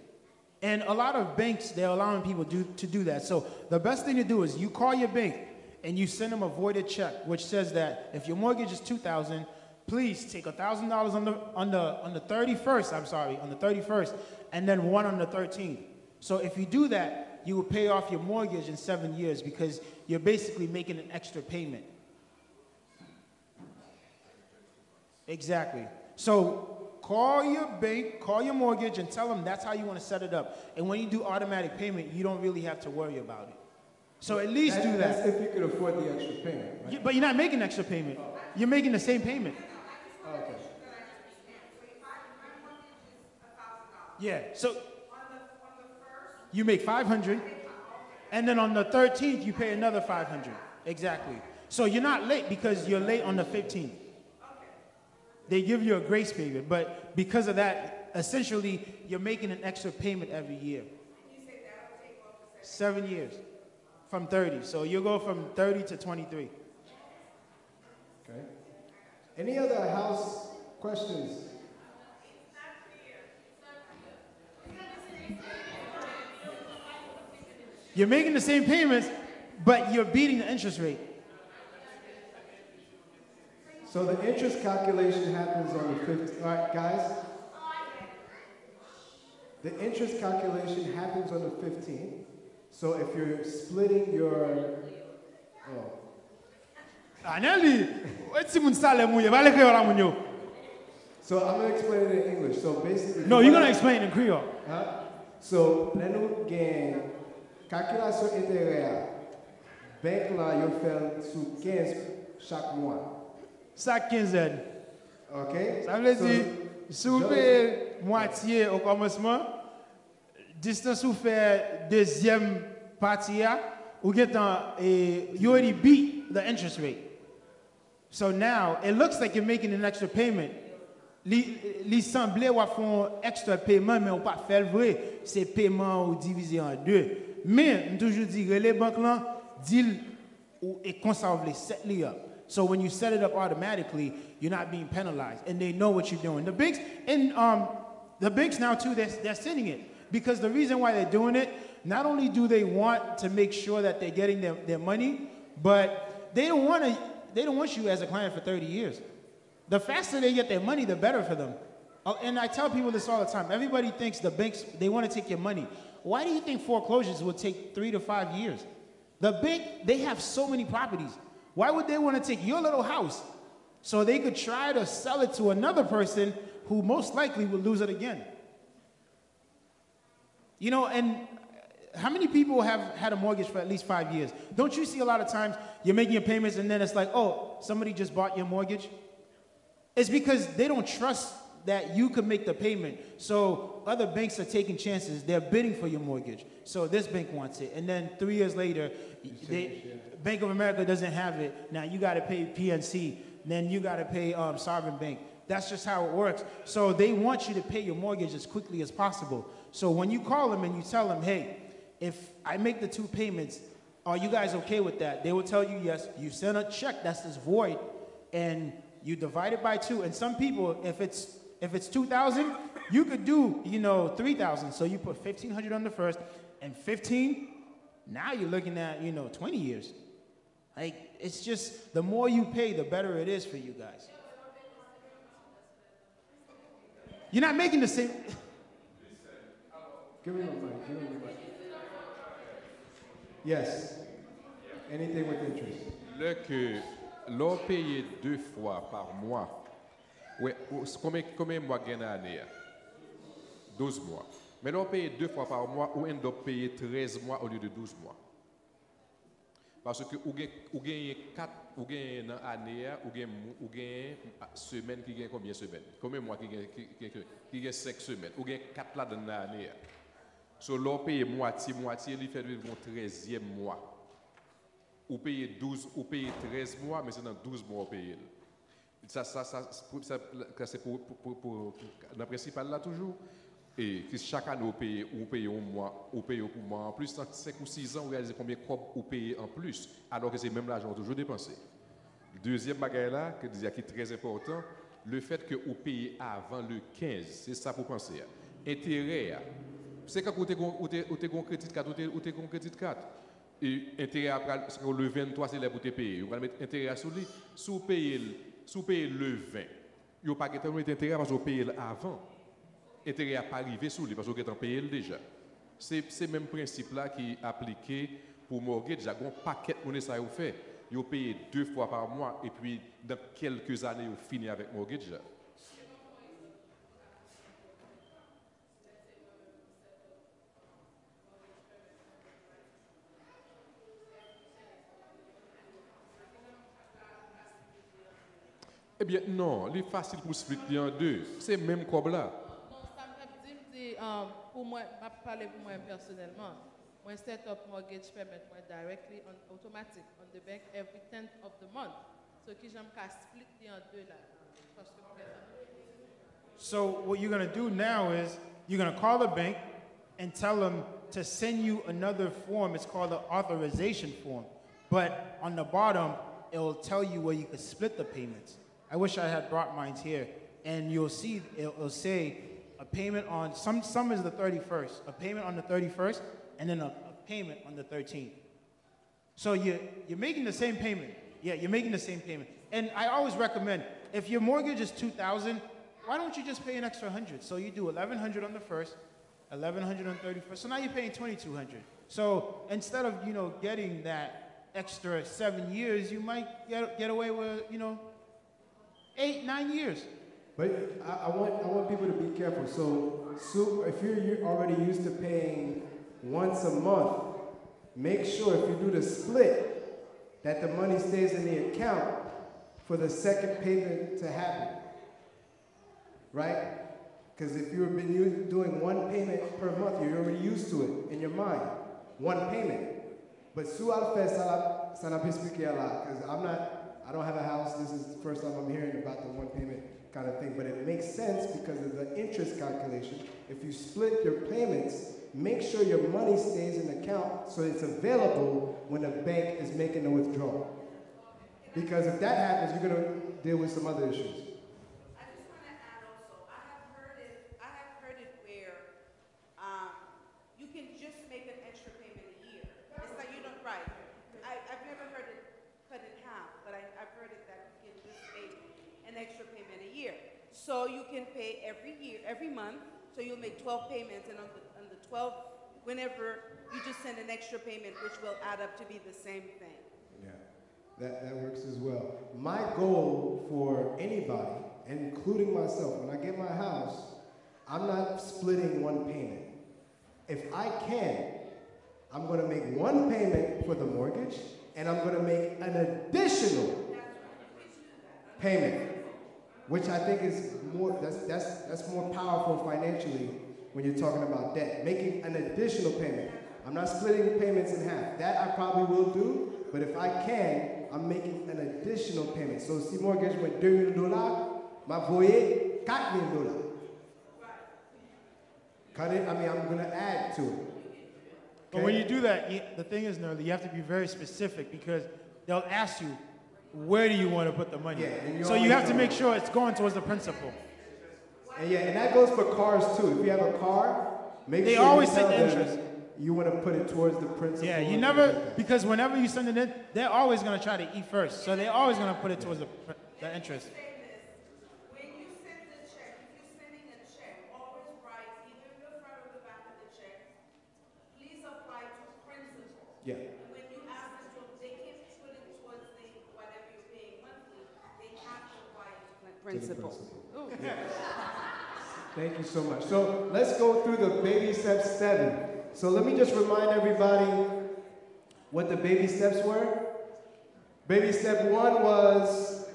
And a lot of banks, they're allowing people to do that. So, the best thing to do is you call your bank and you send them a voided check, which says that if your mortgage is $2,000, please take $1,000 on the 31st, and then one on the 13th. So, if you do that, you will pay off your mortgage in 7 years because you're basically making an extra payment. Exactly. So call your bank, call your mortgage, and tell them that's how you want to set it up. And when you do automatic payment, you don't really have to worry about it. So at least do that. That's if you could afford the extra payment, right? But you're not making extra payment. You're making the same payment. Okay. Yeah. So you make $500, and then on the 13th you pay another $500. Exactly. So you're not late because you're late on the 15th. They give you a grace period, but because of that, essentially you're making an extra payment every year. 7 years from 30. So you'll go from 30 to 23. Okay. Any other house questions? You're making the same payments, but you're beating the interest rate. So the interest calculation happens on the 15th. All right, guys. The interest calculation happens on the 15th. So if you're splitting your, Anali, what's the Salem? You vale que ora munyo. so I'm gonna explain it in English. So basically, No, you're gonna explain in Creole. Huh? So nous gain calculation intérêt. Banque là yo fait sous 15 chaque mois. Ça 15. OK? Ça veut dire, si vous payez moitié au commencement, distance vous fait deuxième partie, vous get you already beat the interest rate. So now, it looks like you're making an extra payment. Li semblait ou font extra paiement, mais on pas fait le vrai. C'est paiement ou divisé en deux. Mais, je toujours dis, les banques là, deal ou et conserve les set li up. So when you set it up automatically, you're not being penalized, and they know what you're doing. The banks and the banks now too, they're sending it because the reason why they're doing it, not only do they want to make sure that they're getting their money, but they don't want you as a client for 30 years. The faster they get their money, the better for them. And I tell people this all the time. Everybody thinks the banks, they want to take your money. Why do you think foreclosures will take 3 to 5 years? The bank, they have so many properties. Why would they want to take your little house so they could try to sell it to another person who most likely will lose it again? You know, and how many people have had a mortgage for at least 5 years? Don't you see a lot of times you're making your payments and then it's like, oh, somebody just bought your mortgage? It's because they don't trust that you can make the payment. So other banks are taking chances. They're bidding for your mortgage. So this bank wants it. And then 3 years later, Bank of America doesn't have it. Now you got to pay PNC. Then you got to pay Sovereign Bank. That's just how it works. So they want you to pay your mortgage as quickly as possible. So when you call them and you tell them, hey, if I make the 2 payments, are you guys okay with that? They will tell you yes. You send a check that's this void, and you divide it by 2. And some people, if it's 2,000, you could do 3,000. So you put 1,500 on the first, and 15. Now you're looking at 20 years. Like it's just the more you pay, the better it is for you guys. You're not making the same. Give me the mic. Give me the mic. Yes. Anything with interest. Le que l'on paye 2 fois par mois. Ouais, combien de mois gagne l'année? 12 mois. Mais l'on paye 2 fois par mois ou on doit payer 13 mois au lieu de 12 mois. Parce que ou gagne 4 ou gagne dans année ou gagne semaine qui gagne combien de semaines? Combien de mois qui gagne 5 semaines? Ou gagne 4 là dans l'année. So l'on paye moitié, il fait le 13e mois. Ou paye 12 ou paye 13 mois, mais c'est dans 12 mois on paye. Ça c'est pour dans le principal là toujours. Et chaque année, vous payez un mois, vous payez pour mois en plus, dans 5 ou 6 ans, vous réalisez combien de vous payez en plus, alors que c'est même l'argent toujours dépensé. Le deuxième bagage là, qui est très important, le fait que vous payez avant le 15, c'est ça pour penser. Intérêt, c'est quand vous avez un crédit de carte, vous avez un crédit de carte. Et intérêt après, le 23, c'est là pour te payer. Vous allez mettre intérêt sur lui. Si vous payez le 20, vous n'avez pas d'intérêt parce que vous payez avant. Intérêt à pas arriver sous lui parce que vous avez payé déjà. C'est le même principe là qui est appliqué pour mortgage. Il y a un paquet de monnaie ça vous fait. Vous payez 2 fois par mois et puis dans quelques années vous finissez avec mortgage. Eh bien non, il est facile pour splitter en 2. C'est même comme là. Pour moi, je parle pour moi personnellement. Moi, set up mortgage payment directly on automatic on the bank every 10th of the month. So, qui j'aime qu'à split en 2 là. So what you're going to do now is you're going to call the bank and tell them to send you another form. It's called the authorization form. But on the bottom, it will tell you where you can split the payments. I wish I had brought mine here. And you'll see, it'll say, a payment on, some is the 31st, a payment on the 31st, and then a payment on the 13th. So you're making the same payment. Yeah, you're making the same payment. And I always recommend, if your mortgage is $2,000, why don't you just pay an extra $100? So you do $1,100 on the first, $1,100 on the 31st. So now you're paying $2,200. So instead of, getting that extra 7 years, you might get away with, 8, 9 years. But I want people to be careful. So if you're already used to paying once a month, make sure if you do the split, that the money stays in the account for the second payment to happen. Right? Because if you've been doing one payment per month, you're already used to it in your mind. One payment. But sous alpha, ça n'a pas expliqué a lot. Because I don't have a house. This is the first time I'm hearing about the one payment kind of thing. But it makes sense because of the interest calculation. If you split your payments, make sure your money stays in the account so it's available when the bank is making the withdrawal. Because if that happens, you're going to deal with some other issues. I just want to add also, I have heard it where you can just make an extra payment a year. It's like you don't, right. I've never heard it cut in half, but I've heard it that you can just make an extra payment a year. So you can pay every year, every month, so you'll make 12 payments, and on the 12th, whenever you just send an extra payment, which will add up to be the same thing. Yeah, that works as well. My goal for anybody, including myself, when I get my house, I'm not splitting one payment. If I can, I'm going to make one payment for the mortgage, and I'm going to make an additional payment, which I think is more, that's more powerful financially when you're talking about debt. Making an additional payment. I'm not splitting payments in half. That I probably will do, but if I can, I'm making an additional payment. So si mortgage with $2,000, ma voyer $4,000. Cut it, I'm going to add to it. But when you do that, the thing is, Nerly, you have to be very specific because they'll ask you, where do you want to put the money? Yeah, so you have to make sure it's going towards the principal. And that goes for cars too. If you have a car, make they sure always you take tell the them interest. You want to put it towards the principal. Yeah, you never, because whenever you send it in, they're always going to try to eat first. So they're always going to put it towards the interest. When you send the check, if you're sending a check, always write either the front or the back of the check, please apply to principal. Yeah. When you ask them to, they can't put it towards whatever you're paying monthly, they have to apply it to principal. Thank you so much. So let's go through the baby steps 7. So let me just remind everybody what the baby steps were. Baby step 1 was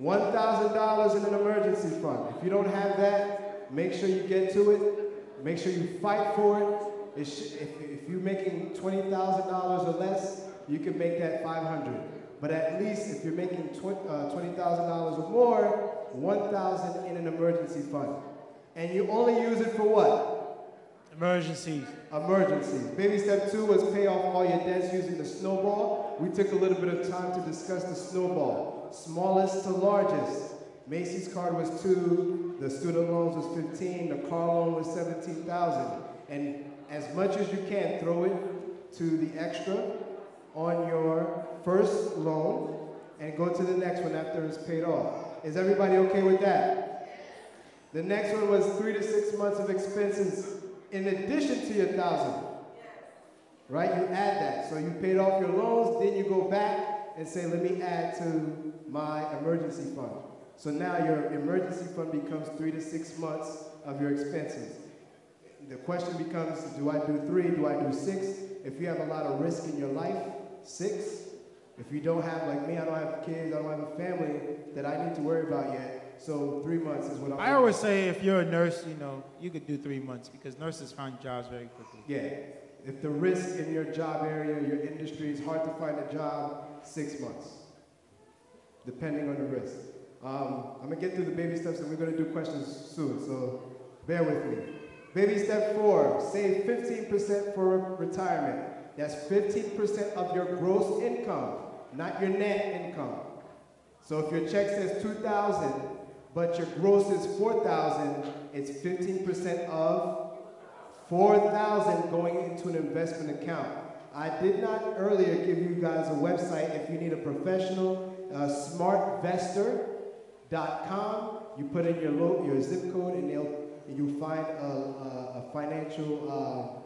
$1,000 in an emergency fund. If you don't have that, make sure you get to it. Make sure you fight for it. If you're making $20,000 or less, you can make that $500. But at least if you're making $20,000 or more, $1,000 in an emergency fund. And you only use it for what? Emergencies. Baby step 2 was pay off all your debts using the snowball. We took a little bit of time to discuss the snowball. Smallest to largest. Macy's card was 2, the student loans was 15, the car loan was 17,000. And as much as you can, throw it to the extra on your first loan and go to the next one after it's paid off. Is everybody okay with that? The next one was 3 to 6 months of expenses in addition to your 1,000. Right? You add that. So you paid off your loans, then you go back and say, let me add to my emergency fund. So now your emergency fund becomes 3 to 6 months of your expenses. The question becomes, do I do 3? Do I do 6? If you have a lot of risk in your life, 6. If you don't have, like me, I don't have kids, I don't have a family that I need to worry about yet. So 3 months is what I always say if you're a nurse, you could do 3 months because nurses find jobs very quickly. Yeah. If the risk in your job area, your industry is hard to find a job, 6 months, depending on the risk. I'm going to get through the baby steps and we're going to do questions soon, so bear with me. Baby step 4, save 15% for retirement. That's 15% of your gross income, not your net income. So if your check says $2,000, but your gross is $4,000, it's 15% of $4,000 going into an investment account. I did not earlier give you guys a website if you need a professional, smartvestor.com. You put in your zip code and you'll find a financial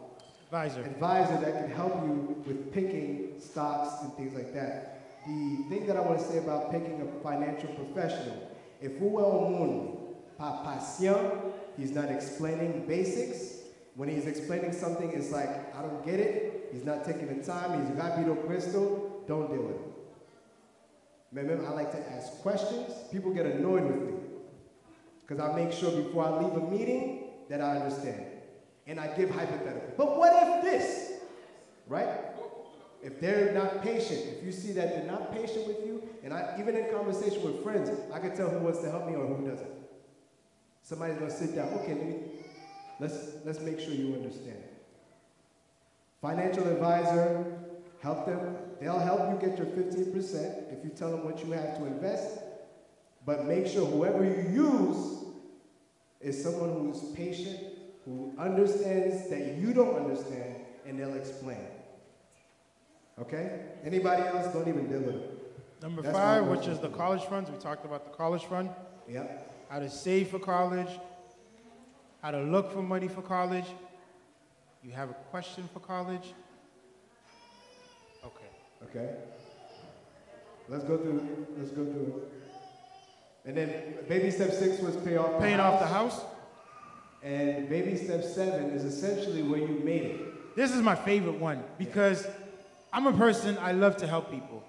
advisor that can help you with picking stocks and things like that. The thing that I want to say about picking a financial professional, if he's not explaining basics. When he's explaining something, it's like, I don't get it. He's not taking the time. He's rápido puesto. Don't deal with him. Remember, I like to ask questions. People get annoyed with me because I make sure before I leave a meeting that I understand. And I give hypotheticals. But what if this? Right? If they're not patient, if you see that they're not patient with you, and even in conversation with friends, I can tell who wants to help me or who doesn't. Somebody's going to sit down. Okay, let's make sure you understand. Financial advisor, help them. They'll help you get your 15% if you tell them what you have to invest. But make sure whoever you use is someone who's patient, who understands that you don't understand, and they'll explain. Okay? Anybody else? Don't even deal with it. Number 5, which is the college funds. We talked about the college fund. Yep. How to save for college. How to look for money for college. You have a question for college? Okay. Okay. Let's go through it. And then baby step 6 was paying off the house. And baby step 7 is essentially where you made it. This is my favorite one because I'm a person, I love to help people.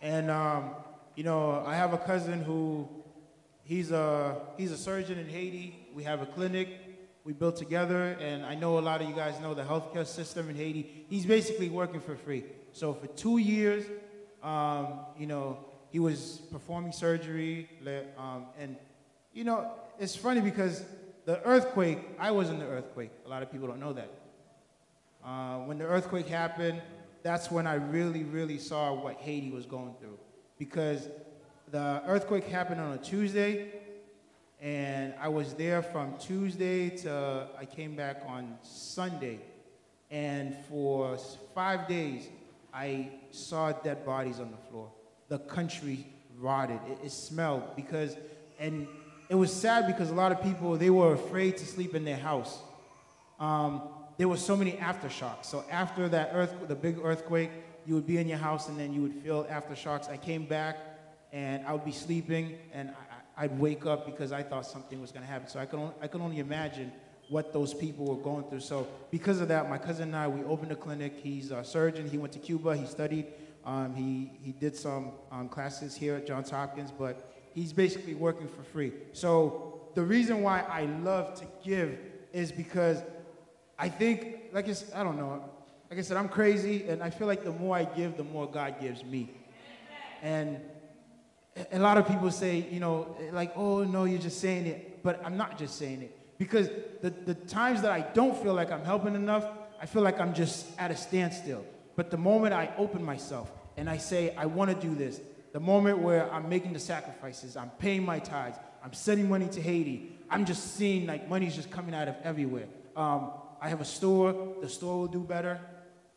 And, I have a cousin who, he's a surgeon in Haiti. We have a clinic we built together, and I know a lot of you guys know the healthcare system in Haiti. He's basically working for free. So for 2 years, he was performing surgery, and, it's funny because the earthquake, I was in the earthquake. A lot of people don't know that. When the earthquake happened, that's when I really, really saw what Haiti was going through. Because the earthquake happened on a Tuesday, and I was there from Tuesday to I came back on Sunday. And for 5 days, I saw dead bodies on the floor. The country rotted. It smelled and it was sad because a lot of people, they were afraid to sleep in their house. There were so many aftershocks. So after that the big earthquake, you would be in your house and then you would feel aftershocks. I came back and I would be sleeping and I'd wake up because I thought something was going to happen. So I could only imagine what those people were going through. So because of that, my cousin and I, we opened a clinic. He's a surgeon. He went to Cuba. He studied. He did some classes here at Johns Hopkins, but he's basically working for free. So the reason why I love to give is because I think, I don't know, like I said, I'm crazy, and I feel like the more I give, the more God gives me. And a lot of people say, oh, no, you're just saying it. But I'm not just saying it. Because the times that I don't feel like I'm helping enough, I feel like I'm just at a standstill. But the moment I open myself and I say, I want to do this, the moment where I'm making the sacrifices, I'm paying my tithes, I'm sending money to Haiti, I'm just seeing money's just coming out of everywhere. I have a store. The store will do better.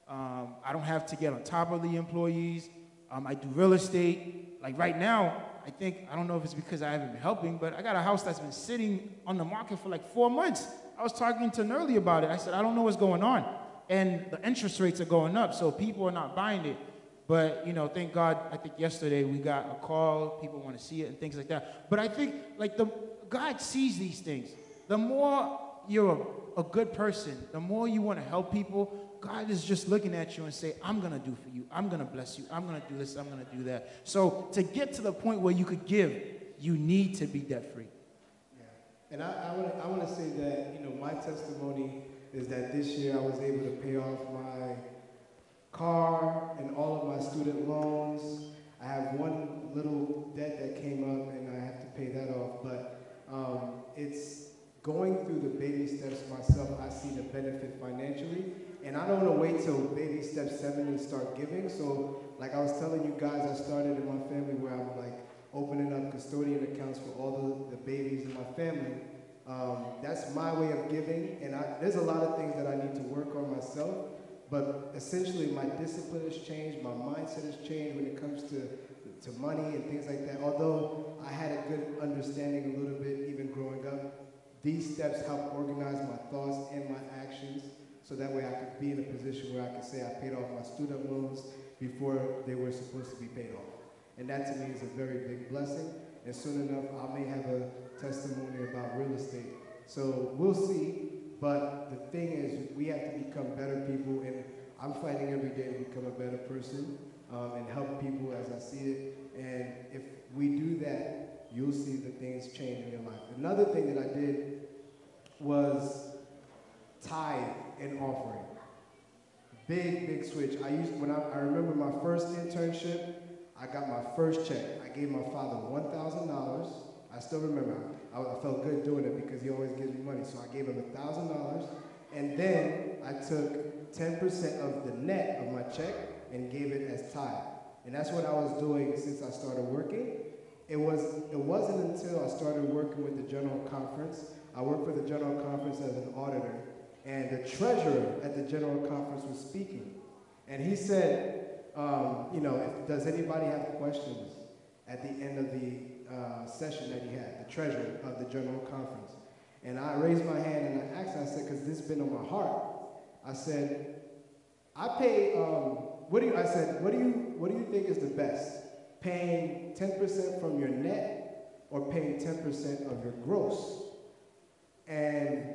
I don't have to get on top of the employees. I do real estate. Like right now, I don't know if it's because I haven't been helping, but I got a house that's been sitting on the market for 4 months. I was talking to Nerly about it. I said, I don't know what's going on. And the interest rates are going up, so people are not buying it. But, thank God, I think yesterday we got a call. People want to see it and things like that. But I think, God sees these things. The more you're a good person, the more you want to help people, God is just looking at you and say, I'm going to do for you. I'm going to bless you. I'm going to do this. I'm going to do that. So to get to the point where you could give, you need to be debt-free. Yeah. And I want to say that, my testimony is that this year I was able to pay off my car and all of my student loans. I have one little debt that came up and I have to pay that off. But it's going through the baby steps myself, I see the benefit financially. And I don't want to wait till baby step 7 and start giving. So like I was telling you guys, I started in my family where I'm opening up custodian accounts for all the babies in my family. That's my way of giving, and there's a lot of things that I need to work on myself, but essentially my discipline has changed, my mindset has changed when it comes to money and things like that. Although I had a good understanding a little bit even growing up, these steps help organize my thoughts and my actions, so that way I could be in a position where I could say I paid off my student loans before they were supposed to be paid off. And that to me is a very big blessing. And soon enough, I may have a testimony about real estate. So we'll see. But the thing is, we have to become better people. And I'm fighting every day to become a better person and help people as I see it. And if we do that, you'll see the things change in your life. Another thing that I did was tithe and offering. Big switch. I remember my first internship, I got my first check. I gave my father $1,000. I still remember. I felt good doing it because he always gives me money. So I gave him $1,000. And then I took 10% of the net of my check and gave it as tithe. And that's what I was doing since I started working. It wasn't until I started working with the General Conference. I worked for the General Conference as an auditor. And the treasurer at the General Conference was speaking. And he said, does anybody have questions at the end of the session that he had, the treasurer of the General Conference? And I raised my hand and I asked, I said, because this has been on my heart. I said, I pay, what do you think is the best? Paying 10% from your net or paying 10% of your gross? And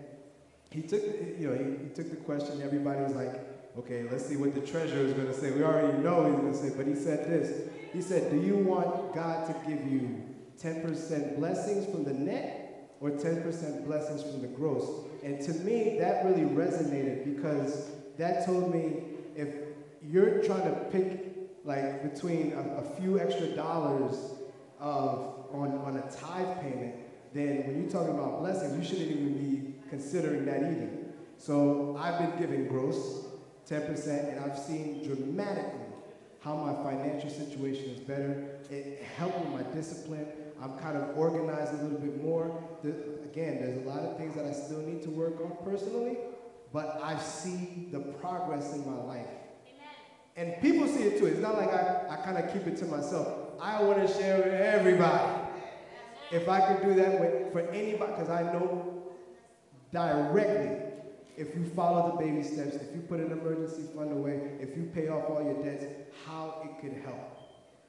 he took the question. Everybody was like, okay, let's see what the treasurer is going to say. We already know what he's going to say, but he said this. He said, do you want God to give you 10% blessings from the net or 10% blessings from the gross? And to me, that really resonated because that told me if you're trying to pick like between a few extra dollars on a tithe payment, then when you're talking about blessings, you shouldn't even be considering that either. So I've been giving gross 10%, and I've seen dramatically how my financial situation is better. It helped with my discipline. I'm kind of organized a little bit more. Again, there's a lot of things that I still need to work on personally, but I see the progress in my life. Amen. And people see it too. It's not like I kind of keep it to myself. I want to share with everybody. If I could do that for anybody, because I know directly, if you follow the baby steps, if you put an emergency fund away, if you pay off all your debts, how it could help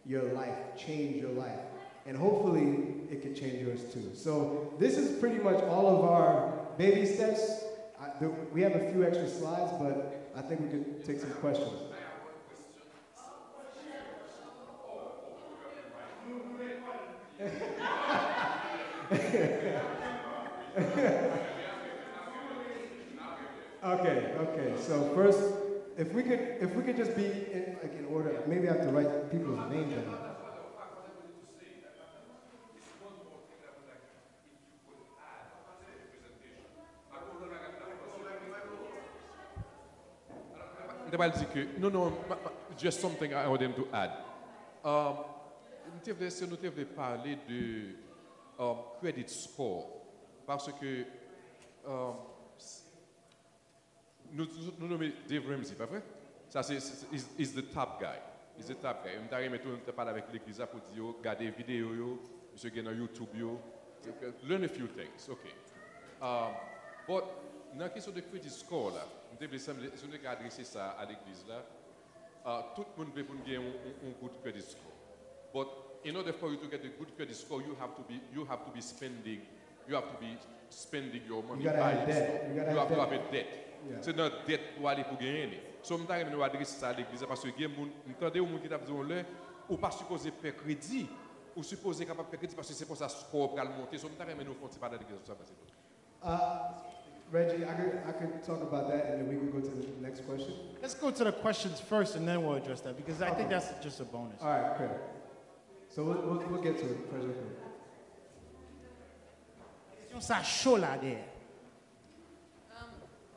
your life, change your life. And hopefully, it could change yours too. So this is pretty much all of our baby steps. We have a few extra slides, but I think we could take some questions. Okay. So first, if we could just be in order, maybe I have to write people's names down. Just something I want them to add. Nous devons parler de credit score parce que nous nommons Dave Ramsey, pas vrai? Ça c'est is the top guy. He's the top guy. On t'a parlé avec l'église pour dire regardez vidéo yo, monsieur qui est dans YouTube yo, learn a few things. Okay. But dans la question de credit score là, nous devons adresser ça à l'église là. Tout le monde veut gagner un good credit score. But in order for you to get a good credit score, you have to be spending your money. You have to have a debt. Yeah. C'est notre dette pour aller pour gagner. So nous devons adresser ça à l'église parce que entendez au monde qui t'a besoin là, ou pas supposé faire crédit, ou supposé capable faire crédit parce que c'est pour ça score pour monter. So nous devons nous faire parler de l'église. Reggie, I could talk about that, and then we can go to the next question. Let's go to the questions first, and then we'll address that, because I think that's just a bonus. All right, okay. So we'll get to it. President. Question ça chaud là there.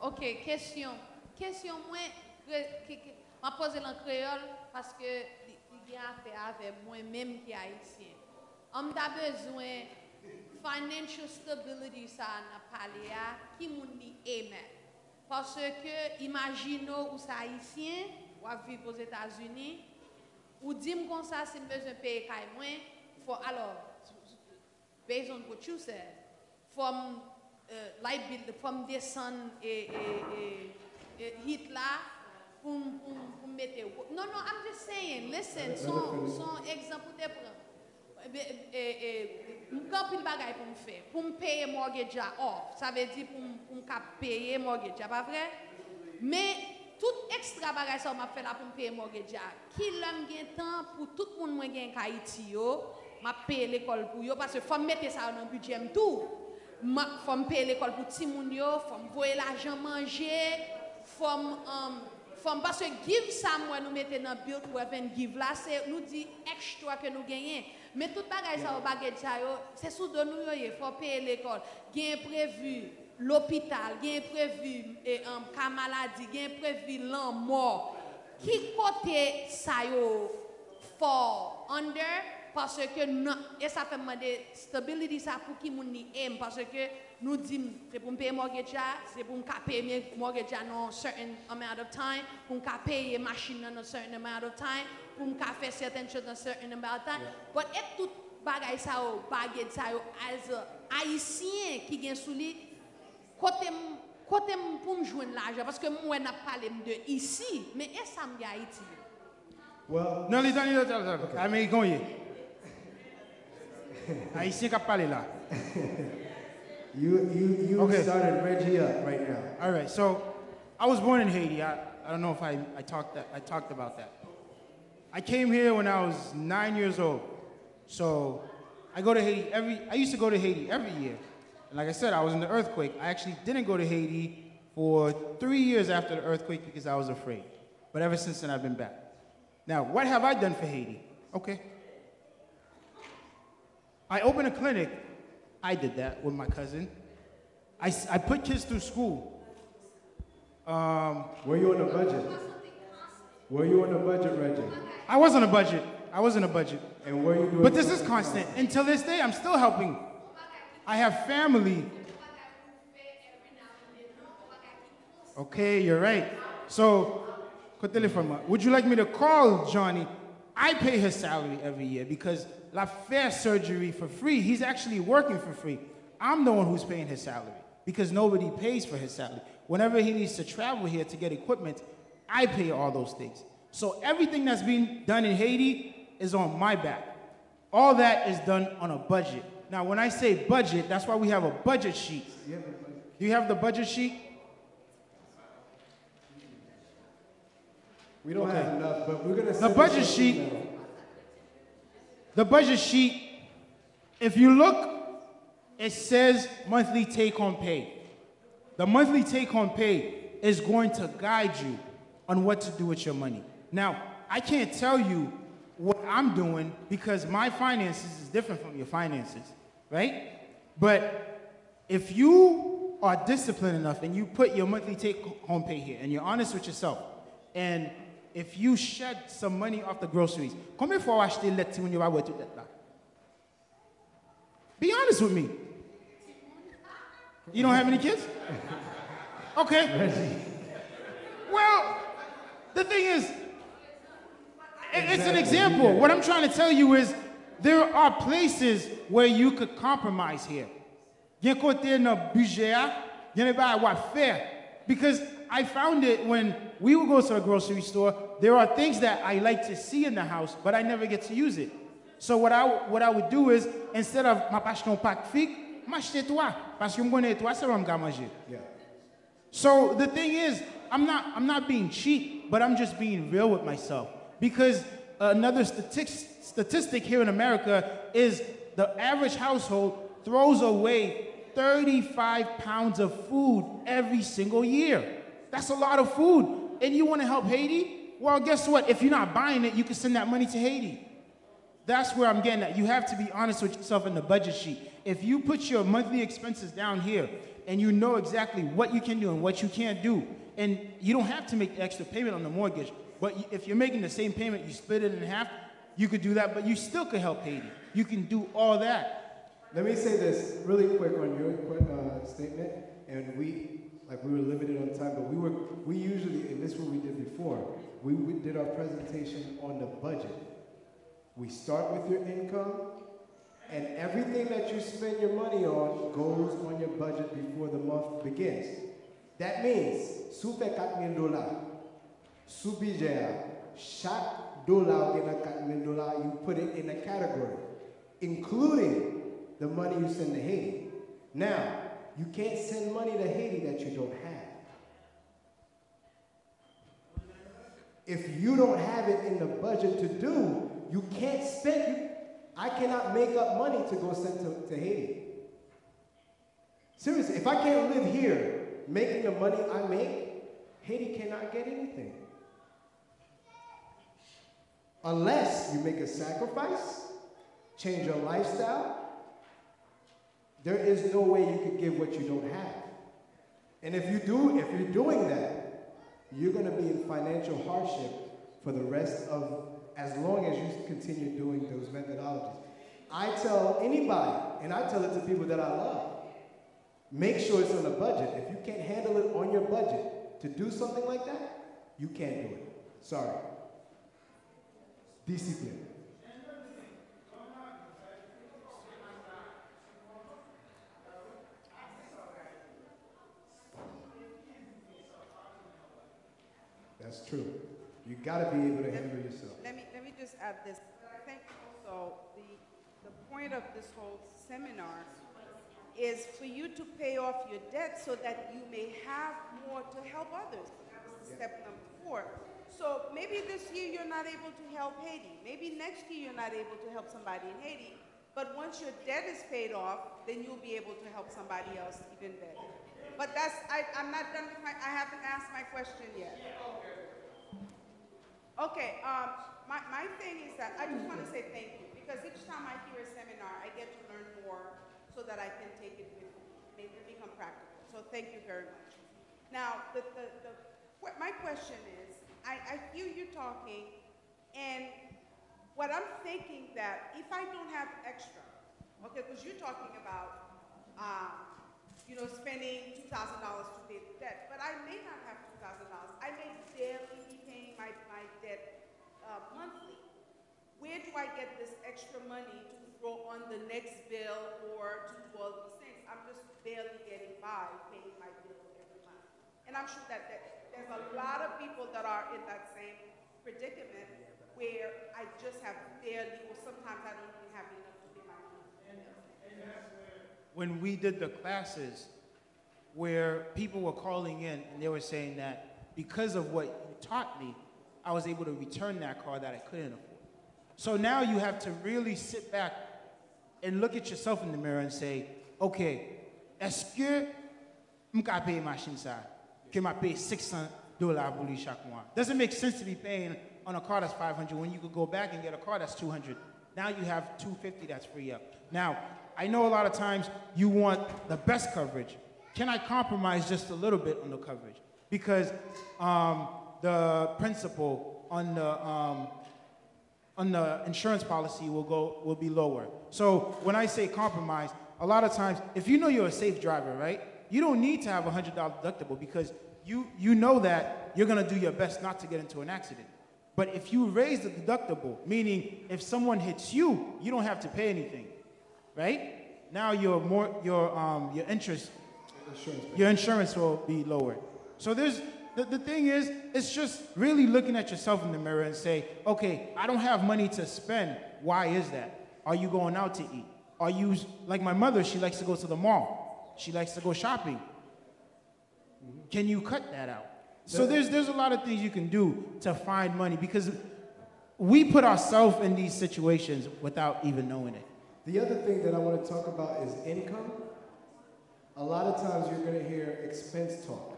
Ok, question moi, m'a posé en créole parce que il y a affaire avec moi-même qui est haïtien. On a besoin financial stability ça n'a parlé à qui moun li aimer. Parce que imaginons ou ça haïtien ou à vivre aux États-Unis ou dit comme ça si besoin payer caille moins faut alors based on what you said from light bill from the sun heat là pour mettre non I'm just saying listen son exemple de prendre quand pile bagaille pour me faire pour me payer mortgage off ça veut dire pour me payer mortgage pas vrai mais tout extra bagaille ça m'a fait là pour me payer mortgage qui l'homme gain temps pour tout le monde moi gain Haïti yo m'a payer l'école pour yo parce que faut mettre ça dans budget tout faut me payer l'école pour ti moun yo faut me voyer l'argent manger faut parce que give ça moi nous mettez dans build weapon give là c'est nous dit extra que nous gagnons mais tout bagaille ça au baguette ça c'est sous de nous il faut payer l'école gain prévu l'hôpital gain prévu cas maladie gain prévu l'an mort qui côté ça yo fall under parce que et ça fait demander stability ça pour qui moun ni aime parce que nous dit c'est pour payer mortgage c'est pour payer mortgage dans certain amount of time pour payer machine dans certain amount of time pour faire certaines choses dans certain amount of time but et tout bagay ça ou baguette ça as a haïtien qui gagne sous lui côté pour me joindre l'argent parce que moi n'a parlé de ici mais est ça me Haïti Well, Non, les derniers américains. Haïtien qui a parlé là. You Okay. started Reggie up right now. All right, so I was born in Haiti. I don't know if I talked about that. I came here when I was 9 years old. So I used to go to Haiti every year. And like I said, I was in the earthquake. I actually didn't go to Haiti for 3 years after the earthquake because I was afraid. But ever since then, I've been back. Now, what have I done for Haiti? Okay. I opened a clinic. I did that with my cousin. I put kids through school. Were you on a budget? Were you on a budget, Reggie? I was on a budget. And were you doing? But this is constant. Until this day, I'm still helping. I have family. Okay, you're right. So, would you like me to call Johnny? I pay his salary every year because La Fair surgery for free. He's actually working for free. I'm the one who's paying his salary because nobody pays for his salary. Whenever he needs to travel here to get equipment, I pay all those things. So everything that's being done in Haiti is on my back. All that is done on a budget. Now, when I say budget, that's why we have a budget sheet. Do you have the budget sheet? We don't have enough, but we're gonna. The budget sheet, if you look, it says monthly take-home pay. The monthly take-home pay is going to guide you on what to do with your money. Now, I can't tell you what I'm doing because my finances is different from your finances, right? But if you are disciplined enough and you put your monthly take-home pay here and you're honest with yourself, and if you shed some money off the groceries, combien fois acheter le petit moun yo va tout là? Be honest with me. You don't have any kids? Okay. Well, the thing is, it's an example. What I'm trying to tell you is there are places where you could compromise here. Yen kote na budget, yen ba what fair. Because I found it when we would go to a grocery store, there are things that I like to see in the house, but I never get to use it. So what I would do is, instead of ma pache ton pack fig, m'achete toi. Parce que m'gone toi, c'est m'ga manger. Yeah. So the thing is, I'm not being cheap, but I'm just being real with myself. Because another statistic here in America is the average household throws away 35 pounds of food every single year. That's a lot of food. And you want to help Haiti? Well, guess what? If you're not buying it, you can send that money to Haiti. That's where I'm getting at. You have to be honest with yourself in the budget sheet. If you put your monthly expenses down here and you know exactly what you can do and what you can't do, and you don't have to make the extra payment on the mortgage, but if you're making the same payment, you split it in half, you could do that, but you still could help Haiti. You can do all that. Let me say this really quick on your statement, and we were limited on time, but we usually, and this is what we did before, we did our presentation on the budget. We start with your income, and everything that you spend your money on goes on your budget before the month begins. That means, sou fait $4,000, sou budget, chaque dollar in $4,000, you put it in a category, including the money you send to Haiti. Now, you can't send money to Haiti that you don't have. If you don't have it in the budget to do, you can't spend. I cannot make up money to go send to Haiti. Seriously, if I can't live here making the money I make, Haiti cannot get anything. Unless you make a sacrifice, change your lifestyle, there is no way you can give what you don't have. And if you're doing that, you're going to be in financial hardship for the rest of, as long as you continue doing those methodologies. I tell anybody, and I tell it to people that I love, make sure it's on a budget. If you can't handle it on your budget to do something like that, you can't do it. Sorry. Discipline. That's true. You got to be able to handle yourself. Let me just add this. I think also the point of this whole seminar is for you to pay off your debt so that you may have more to help others. This is step number 4. So maybe this year you're not able to help Haiti. Maybe next year you're not able to help somebody in Haiti. But once your debt is paid off, then you'll be able to help somebody else even better. But I'm not done with I haven't asked my question yet. Okay, my thing is that I just want to say thank you, because each time I hear a seminar, I get to learn more so that I can take it with me, make it become practical. So thank you very much. Now, my question is, I hear you talking, and what I'm thinking that if I don't have extra, okay, because you're talking about, spending $2,000 to pay the debt, but I may not have $2,000. I may barely be paying my debt monthly. Where do I get this extra money to throw on the next bill or to do all these things? I'm just barely getting by paying my bill every month. And I'm sure that there's a lot of people that are in that same predicament where I just have barely, or sometimes I don't even have enough to pay my bills. When we did the classes, where people were calling in and they were saying that because of what you taught me, I was able to return that car that I couldn't afford. So now you have to really sit back and look at yourself in the mirror and say, okay, est-ce que je peux payer machine ça? Que je paye $600 pour lui chaque mois? Doesn't make sense to be paying on a car that's $500 when you could go back and get a car that's $200. Now you have $250 that's free up. Now, I know a lot of times you want the best coverage. Can I compromise just a little bit on the coverage? Because the principal on the insurance policy will be lower. So when I say compromise, a lot of times, if you know you're a safe driver, right, you don't need to have a $100 deductible because you know that you're going to do your best not to get into an accident. But if you raise the deductible, meaning if someone hits you, you don't have to pay anything, right? Now your insurance will be lower. So the thing is, it's just really looking at yourself in the mirror and say, okay, I don't have money to spend. Why is that? Are you going out to eat? Are you, like my mother, she likes to go to the mall. She likes to go shopping. Can you cut that out? So there's a lot of things you can do to find money because we put ourselves in these situations without even knowing it. The other thing that I want to talk about is income. A lot of times you're going to hear expense talk,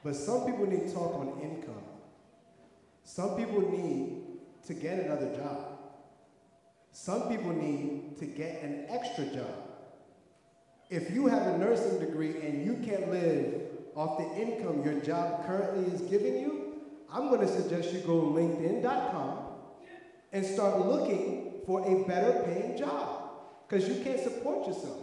but some people need talk on income. Some people need to get another job. Some people need to get an extra job. If you have a nursing degree and you can't live off the income your job currently is giving you, I'm going to suggest you go to LinkedIn.com and start looking for a better paying job. because you can't support yourself.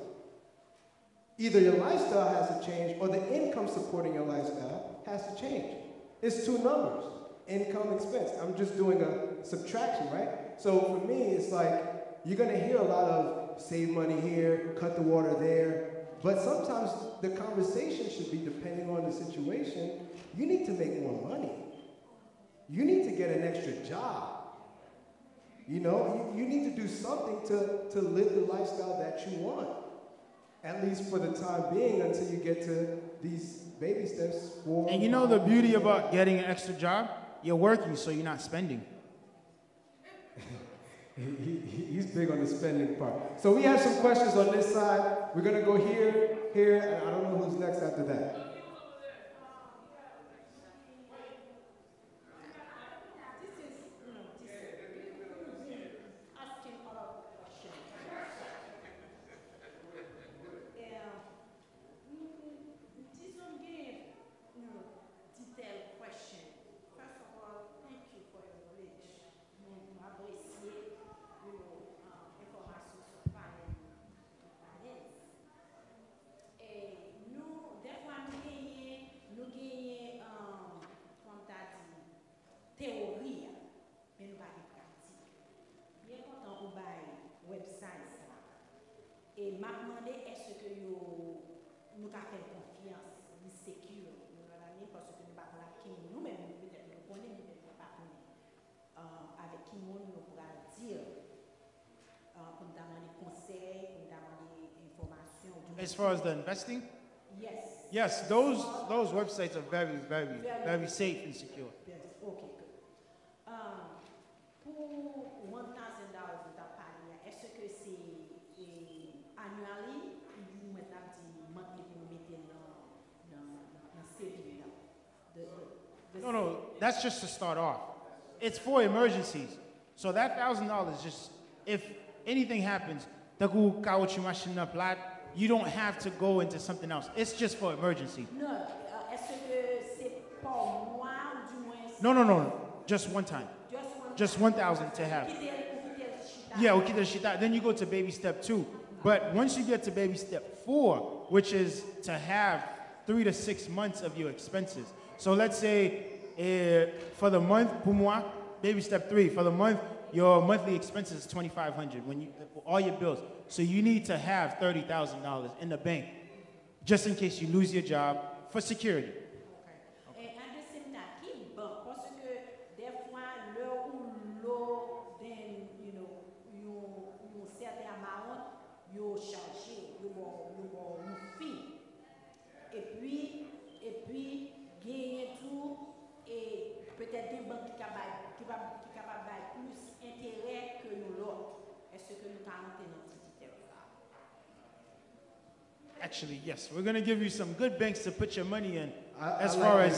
Either your lifestyle has to change or the income supporting your lifestyle has to change. It's two numbers, income, expense. I'm just doing a subtraction, right? So for me, it's like you're going to hear a lot of save money here, cut the water there, but sometimes the conversation should be depending on the situation. You need to make more money. You need to get an extra job. You know, you need to do something to live the lifestyle that you want, at least for the time being until you get to these baby steps. And you know the beauty about getting an extra job? You're working, so you're not spending. He's big on the spending part. So we have some questions on this side. We're going to go here, and I don't know who's next after that. Et m'a demandé est-ce que nous avons fait confiance, nous sécure, parce que nous ne pouvons pas nous-mêmes, peut-être nous connaissons, peut-être pas avec qui nous pourrons dire, pour nous demander conseils, pour nous demander informations. As far as the investing? Yes. Yes, those websites are very safe and secure. Okay, good. Pour $1,000 vous avez parlé, est-ce que c'est annually, ou maintenant monthly pour mettre dans saving? No, that's just to start off. It's for emergencies. So that $1,000 is just, if anything happens, you don't have to go into something else. It's just for emergency. No, est-ce que c'est pour moi ou du moins? No. Just one time. Just 1,000 to have. Yeah, then you go to baby step 2. But once you get to baby step 4, which is to have 3 to 6 months of your expenses. So let's say for the month, pour moi, baby step 3, for the month, your monthly expenses is $2,500 when you all your bills. So you need to have $30,000 in the bank, just in case you lose your job, for security. Et à de same time, qui banque parce que des fois l'heure où l'eau then you certain amount you charge you fee et puis gagner tout et peut-être des banques qui va plus intérêt que nous l'autre. Est-ce que nous avons notre Actually, yes. We're going to give you some good banks to put your money in. As far as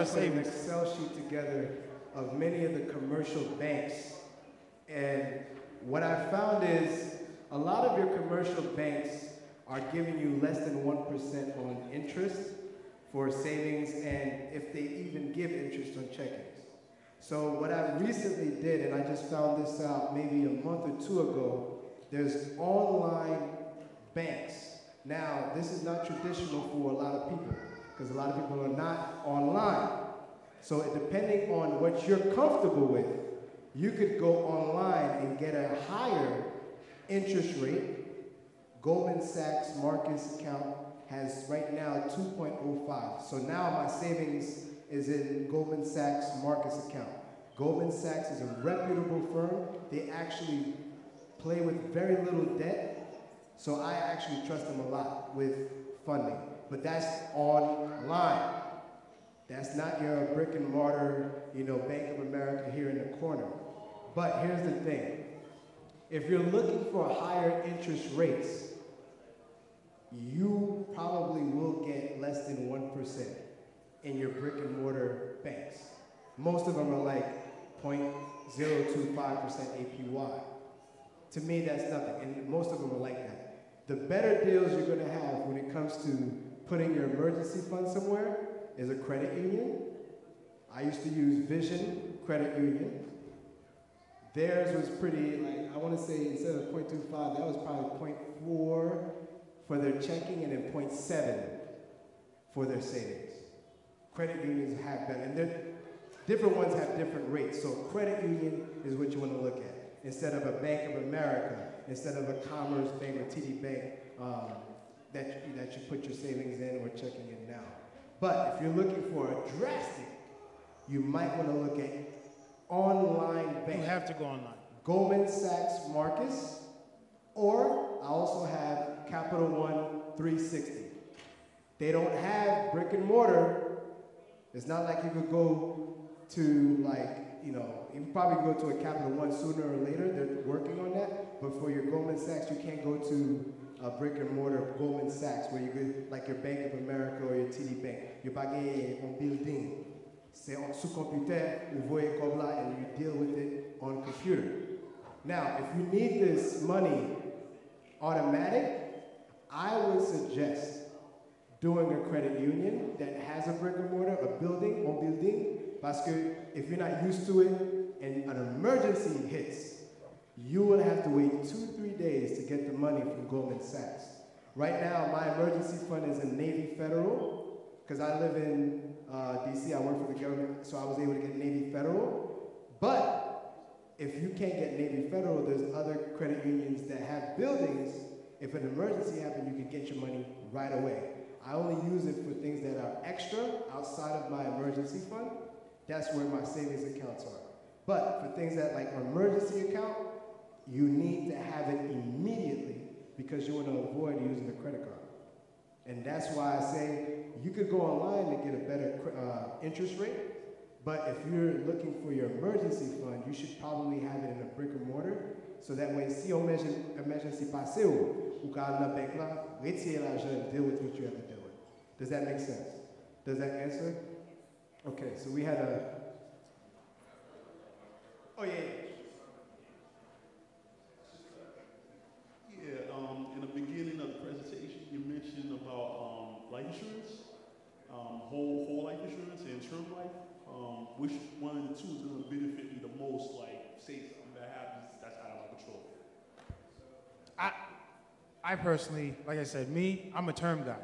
savings, an Excel sheet together of many of the commercial banks, and what I found is a lot of your commercial banks are giving you less than 1% on interest for savings, and if they even give interest on checkings. So what I recently did, and I just found this out maybe a month or 2 ago, there's online banks. Now, this is not traditional for a lot of people, because a lot of people are not online. So depending on what you're comfortable with, you could go online and get a higher interest rate. Goldman Sachs Marcus account has right now 2.05. So now my savings is in Goldman Sachs Marcus account. Goldman Sachs is a reputable firm. They actually play with very little debt. So I actually trust them a lot with funding. But that's online. That's not your brick and mortar, Bank of America here in the corner. But here's the thing. If you're looking for higher interest rates, you probably will get less than 1% in your brick and mortar banks. Most of them are like 0.025% APY. To me, that's nothing, and most of them are like that. The better deals you're going to have when it comes to putting your emergency fund somewhere is a credit union. I used to use Vision Credit Union. theirs was pretty, like, I want to say instead of 0.25, that was probably 0.4 for their checking and then 0.7 for their savings. Credit unions have that, and different ones have different rates. So credit union is what you want to look at. Instead of a Bank of America, instead of a Commerce Bank or TD Bank that you put your savings in or checking in now. But if you're looking for a drastic, you might want to look at online banking. You have to go online. Goldman Sachs Marcus, or I also have Capital One 360. They don't have brick and mortar. It's not like you could go to you can probably go to a Capital One sooner or later. They're working on that. But for your Goldman Sachs, you can't go to a brick and mortar Goldman Sachs where you go, like your Bank of America or your TD Bank. You buy a building. C'est sous computer, vous voyez comme là, and you deal with it on computer. Now, if you need this money automatic, I would suggest doing a credit union that has a brick and mortar, a building, parce que if you're not used to it and an emergency hits, you will have to wait 2-3 days to get the money from Goldman Sachs. Right now, my emergency fund is in Navy Federal, because I live in DC, I work for the government, so I was able to get Navy Federal. But if you can't get Navy Federal, there's other credit unions that have buildings. If an emergency happens, you can get your money right away. I only use it for things that are extra outside of my emergency fund. That's where my savings accounts are. But for things that like an emergency account, you need to have it immediately because you want to avoid using a credit card. And that's why I say you could go online and get a better interest rate, but if you're looking for your emergency fund, you should probably have it in a brick and mortar, so that way, si on emergency passe ou ka na bank la, retire l'argent and deal with what you have to deal with. Does that make sense? Does that answer? Okay, so we had a, oh yeah. In the beginning of the presentation, you mentioned about life insurance, whole life insurance and term life. Which one of the two is going to benefit me the most? Like, say something that happens that's out of my control. I personally, like I said, I'm a term guy.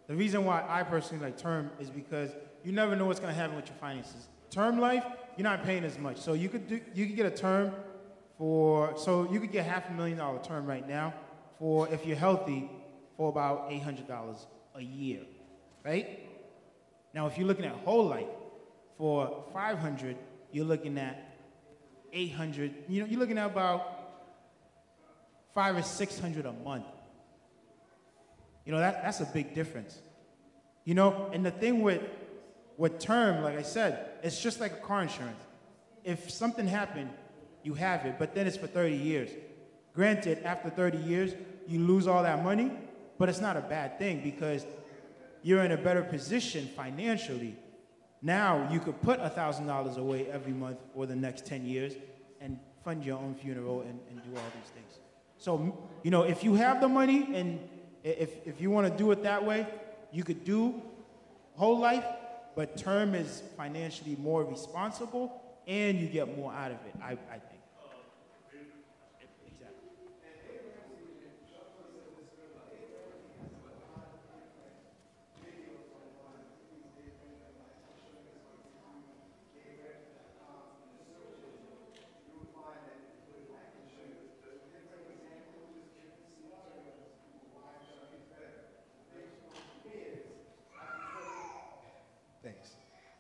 The reason why I personally like term is because you never know what's going to happen with your finances. Term life, you're not paying as much. So you could get a term so you could get $500,000 term right now for, if you're healthy, for about $800 a year, right? Now, if you're looking at whole life, for $500, you're looking at $800. You're looking at about $500 or $600 a month. That's a big difference. And the thing with term, like I said, it's just like a car insurance. If something happened, you have it, but then it's for 30 years. Granted, after 30 years, you lose all that money, but it's not a bad thing because you're in a better position financially. Now you could put $1,000 away every month for the next 10 years and fund your own funeral and do all these things. So, if you have the money and if you want to do it that way, you could do whole life, but term is financially more responsible and you get more out of it, I think.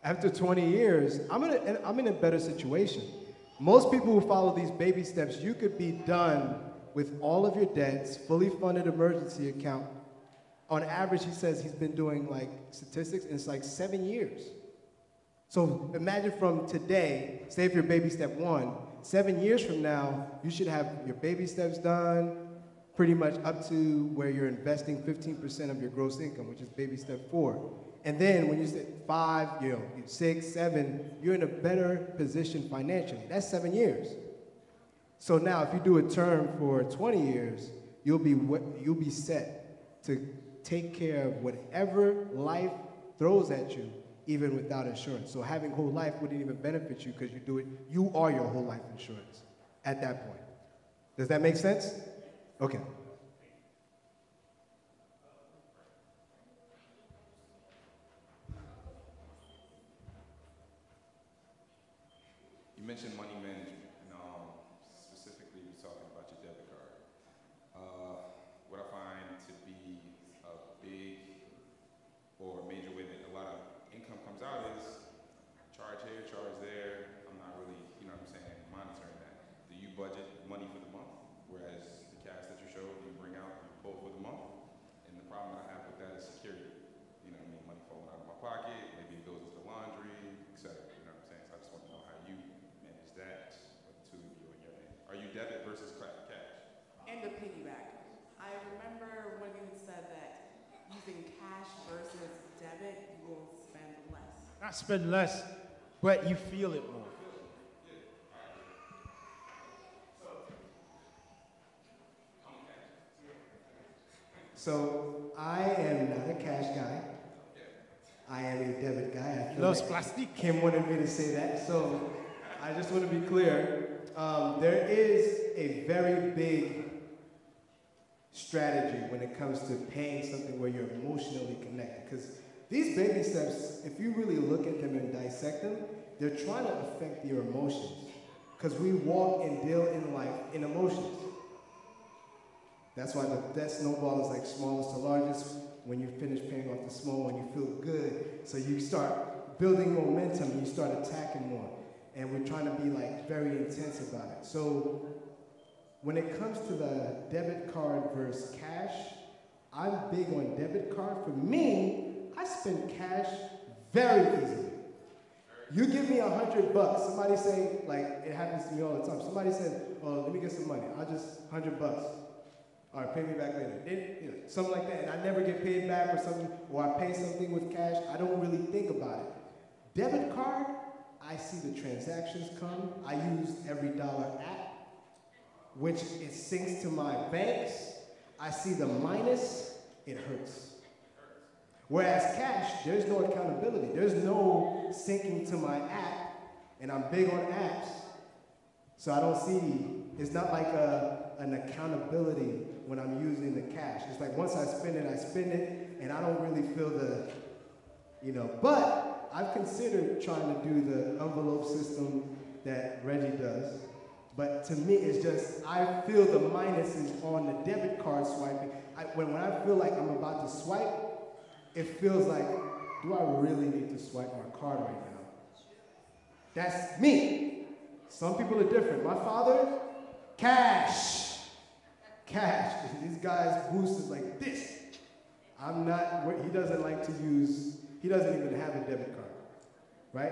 After 20 years, I'm in a better situation. Most people who follow these baby steps, you could be done with all of your debts, fully funded emergency account. On average, he says he's been doing like statistics, and it's like 7 years. So imagine from today, say if you're baby step 1, 7 years from now, you should have your baby steps done, pretty much up to where you're investing 15% of your gross income, which is baby step 4. And then when you say 5, 6, 7, you're in a better position financially. That's 7 years. So now if you do a term for 20 years, you'll be set to take care of whatever life throws at you, even without insurance. So having whole life wouldn't even benefit you because you are your whole life insurance. at that point. Does that make sense? Okay. You mentioned money management, and specifically you were talking about your debit card. What I find to be a big or a major way that a lot of income comes out is charge here, charge there. I'm not really, you know what I'm saying, monitoring that. Do you budget money for the month? Whereas the cash that you show, you bring out, you pull for the month. And the problem that I have with that is security. You know what I mean? Money falling out of my pocket, maybe it goes into the laundry, etc. You know what I'm saying? So I just want to know how you manage that with the two of you in your hand. Are you debit versus cash? And the piggyback. I remember when you said that using cash versus debit, you will spend less. Not spend less, but you feel it more. So I am not a cash guy. I am a debit guy. I feel Los like plastic. Kim wanted me to say that. So I just want to be clear. There is a very big strategy when it comes to paying something where you're emotionally connected. Because these baby steps, if you really look at them and dissect them, they're trying to affect your emotions. Because we walk and deal in life in emotions. That's why that snowball is like smallest to largest. When you finish paying off the small one, you feel good. So you start building momentum and you start attacking more. And we're trying to be like very intense about it. So when it comes to the debit card versus cash, I'm big on debit card. For me, I spend cash very easily. You give me $100, somebody say, like it happens to me all the time. Somebody says, oh, let me get some money. I'll just, $100. All right, pay me back later. Then, you know, something like that, and I never get paid back or something, or I pay something with cash. I don't really think about it. Debit card, I see the transactions come. I use EveryDollar app, which it syncs to my banks. I see the minus, it hurts. Whereas cash, there's no accountability. There's no syncing to my app, and I'm big on apps, so I don't see, it's not like an accountability when I'm using the cash. It's like once I spend it, and I don't really feel the, you know, but I've considered trying to do the envelope system that Reggie does. But to me, it's just, I feel the minuses on the debit card swiping. When I feel like I'm about to swipe, it feels like, do I really need to swipe my card right now? That's me. Some people are different. My father, cash. These guys boosted like this. I'm not, he doesn't like to use, he doesn't even have a debit card, right?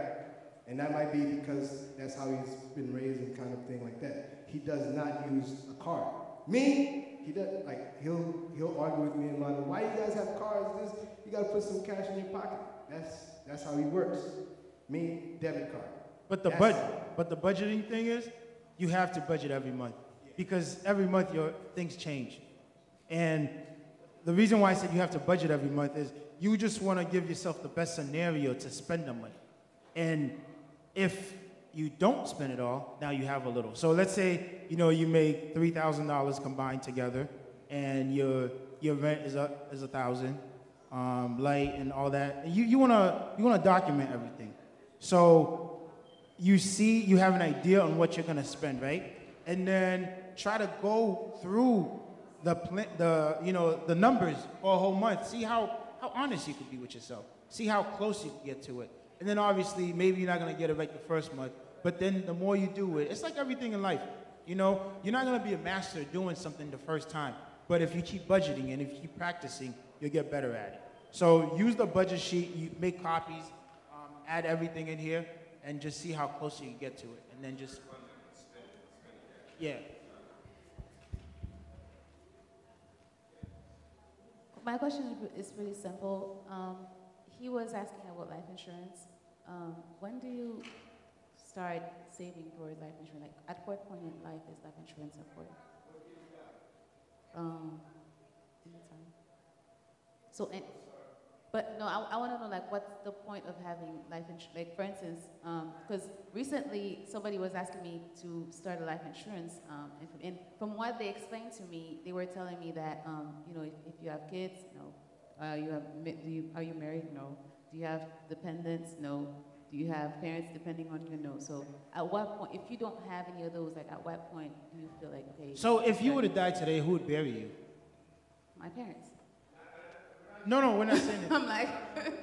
And that might be because that's how he's been raised and kind of thing like that. He does not use a card. Me, he does, like, he'll argue with me and mine, why you guys have cards? You gotta put some cash in your pocket. That's how he works. Me, debit card. But the budgeting thing is, you have to budget every month. Because every month your things change. And the reason why I said you have to budget every month is you just want to give yourself the best scenario to spend the money. And if you don't spend it all, now you have a little. So let's say, you know, you make $3,000 combined together, and your rent is $1,000, light and all that. And you wanna document everything. So you have an idea on what you're gonna spend, right? And then try to go through the numbers for a whole month. See how honest you could be with yourself. See how close you can get to it. And then obviously, maybe you're not gonna get it right the first month, but then the more you do it, it's like everything in life. You know, you're not gonna be a master doing something the first time, but if you keep budgeting and if you keep practicing, you'll get better at it. So use the budget sheet, you make copies, add everything in here, and just see how close you can get to it. And then just, yeah. My question is really simple. He was asking about life insurance. When do you start saving for life insurance? Like, at what point in life is life insurance important? Anytime. So, But no, I want to know, like, what's the point of having life insurance? Like, for instance, because recently somebody was asking me to start a life insurance, and from what they explained to me, they were telling me that, you know, if you have kids, no. Are you married? No. Do you have dependents? No. Do you have parents depending on you? No. So at what point, if you don't have any of those, like, at what point do you feel like, okay? So if you were to die today, who would bury you? My parents. No, we're not saying it. I'm like.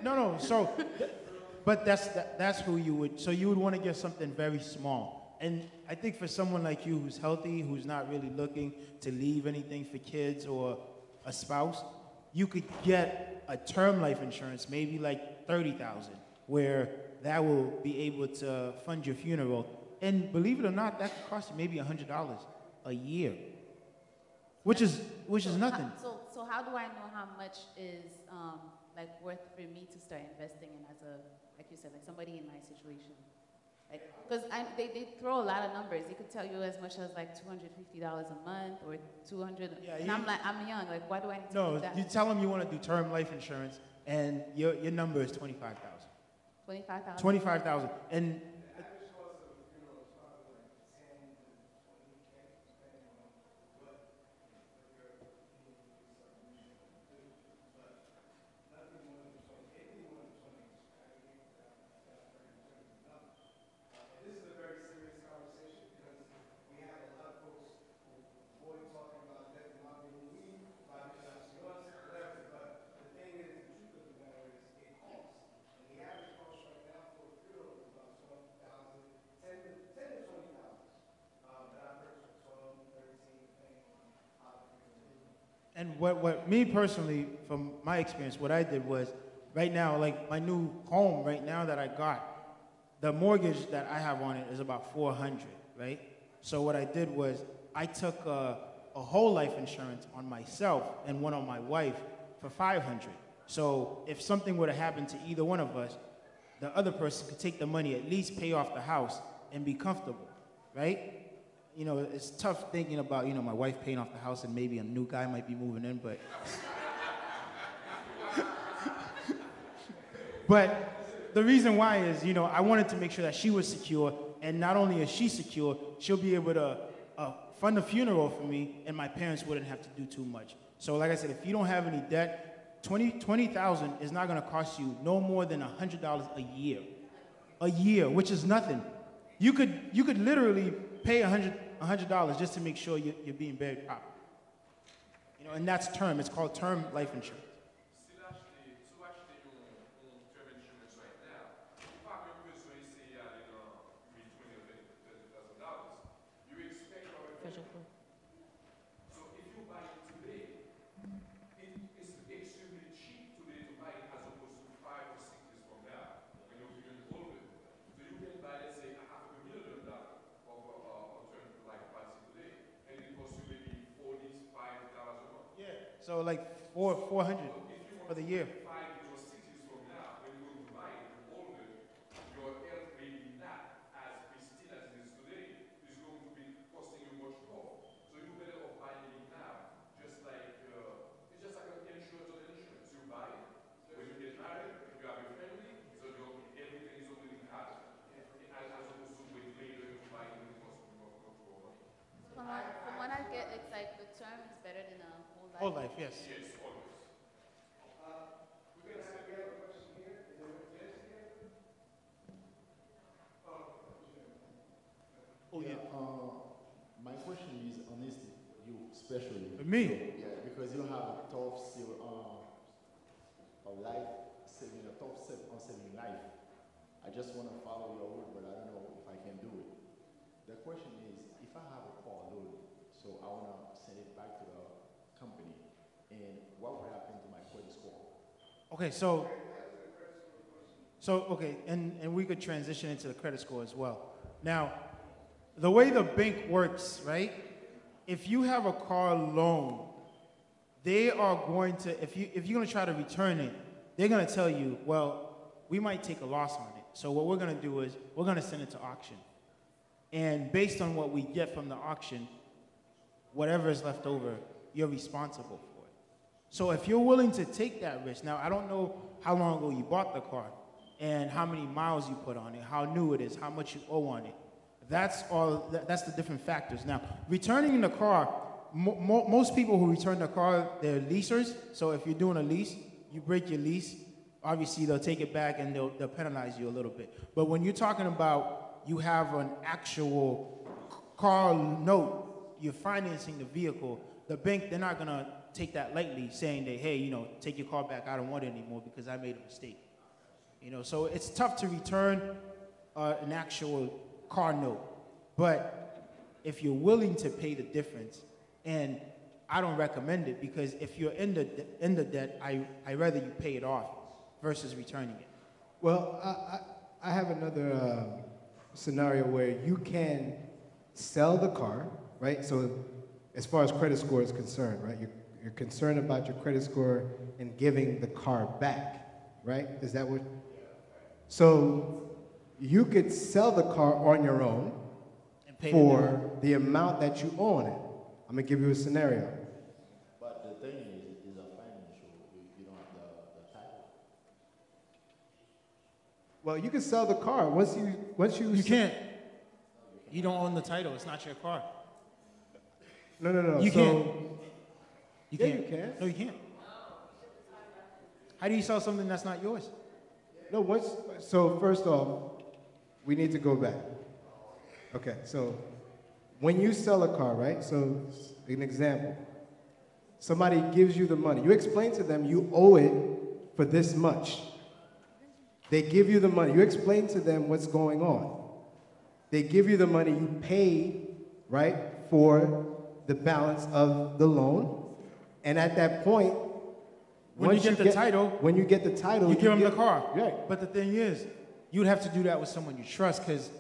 No. So, but that's who you would. So you would want to get something very small. And I think for someone like you who's healthy, who's not really looking to leave anything for kids or a spouse, you could get a term life insurance, maybe like $30,000, where that will be able to fund your funeral. And believe it or not, that could cost you maybe $100 a year, which is nothing. So how do I know how much is like worth for me to start investing in as a, like you said, like somebody in my situation? Like, because they throw a lot of numbers. They could tell you as much as like $250 a month or $200. Yeah, and I'm like, I'm young. Like, why do I need to do No, that? you tell them you want to do term life insurance, and your number is $25,000. $25,000. $25,000, and And what me personally, from my experience, what I did was, right now, like my new home right now that I got, the mortgage that I have on it is about $400, right? So what I did was, I took a whole life insurance on myself and one on my wife for $500. So if something were to happen to either one of us, the other person could take the money, at least pay off the house, and be comfortable, right? You know, it's tough thinking about, you know, my wife paying off the house and maybe a new guy might be moving in, but... But the reason why is, you know, I wanted to make sure that she was secure, and not only is she secure, she'll be able to fund a funeral for me, and my parents wouldn't have to do too much. So like I said, if you don't have any debt, $20,000 is not going to cost you no more than $100 a year. A year, which is nothing. You could literally pay $100 just to make sure you're being buried properly. You know, and that's term. It's called term life insurance. So like 400 for the year. From what I get, it's like the term is better than a whole life. Whole life, yes. Oh yeah. My question is honesty. You especially. Me? Yeah, because you have a tough life saving, a tough on saving life. I just want to follow your word, but I don't know if I can do it. The question is, if I have a car loan, so I want to send it back to the company, and what would happen to my credit score? Okay, okay, and we could transition into the credit score as well. Now, the way the bank works, right? If you have a car loan, they are going to, if you're going to try to return it, they're going to tell you, well, we might take a loss on it. So what we're going to do is we're going to send it to auction. And based on what we get from the auction, whatever is left over, you're responsible for it. So if you're willing to take that risk, now I don't know how long ago you bought the car and how many miles you put on it, how new it is, how much you owe on it. That's the different factors. Now, returning the car, most people who return the car, they're leasers. So if you're doing a lease, you break your lease, obviously they'll take it back and they'll penalize you a little bit. But when you're talking about you have an actual car note, you're financing the vehicle, the bank, they're not going to take that lightly, saying that, hey, you know, take your car back, I don't want it anymore because I made a mistake. You know, so it's tough to return an actual car note. But if you're willing to pay the difference, and I don't recommend it because if you're in the debt, I rather you pay it off versus returning it. Well, I have another scenario where you can sell the car, right? So as far as credit score is concerned, right? You're concerned about your credit score and giving the car back, right? Is that what? So you could sell the car on your own for the amount that you owe on it. I'm going to give you a scenario. But the thing is a financial, you don't have the title. Well, you can sell the car once you. You can't. You don't own the title. It's not your car. No. You can't. You can't. You can. No, you can't. How do you sell something that's not yours? No, so first off, we need to go back. Okay, so when you sell a car, right? So an example, somebody gives you the money. You explain to them you owe it for this much. They give you the money. You explain to them what's going on. They give you the money. You pay, right, for the balance of the loan. And at that point, when you get the title, you give them the car. Right. But the thing is, you'd have to do that with someone you trust, because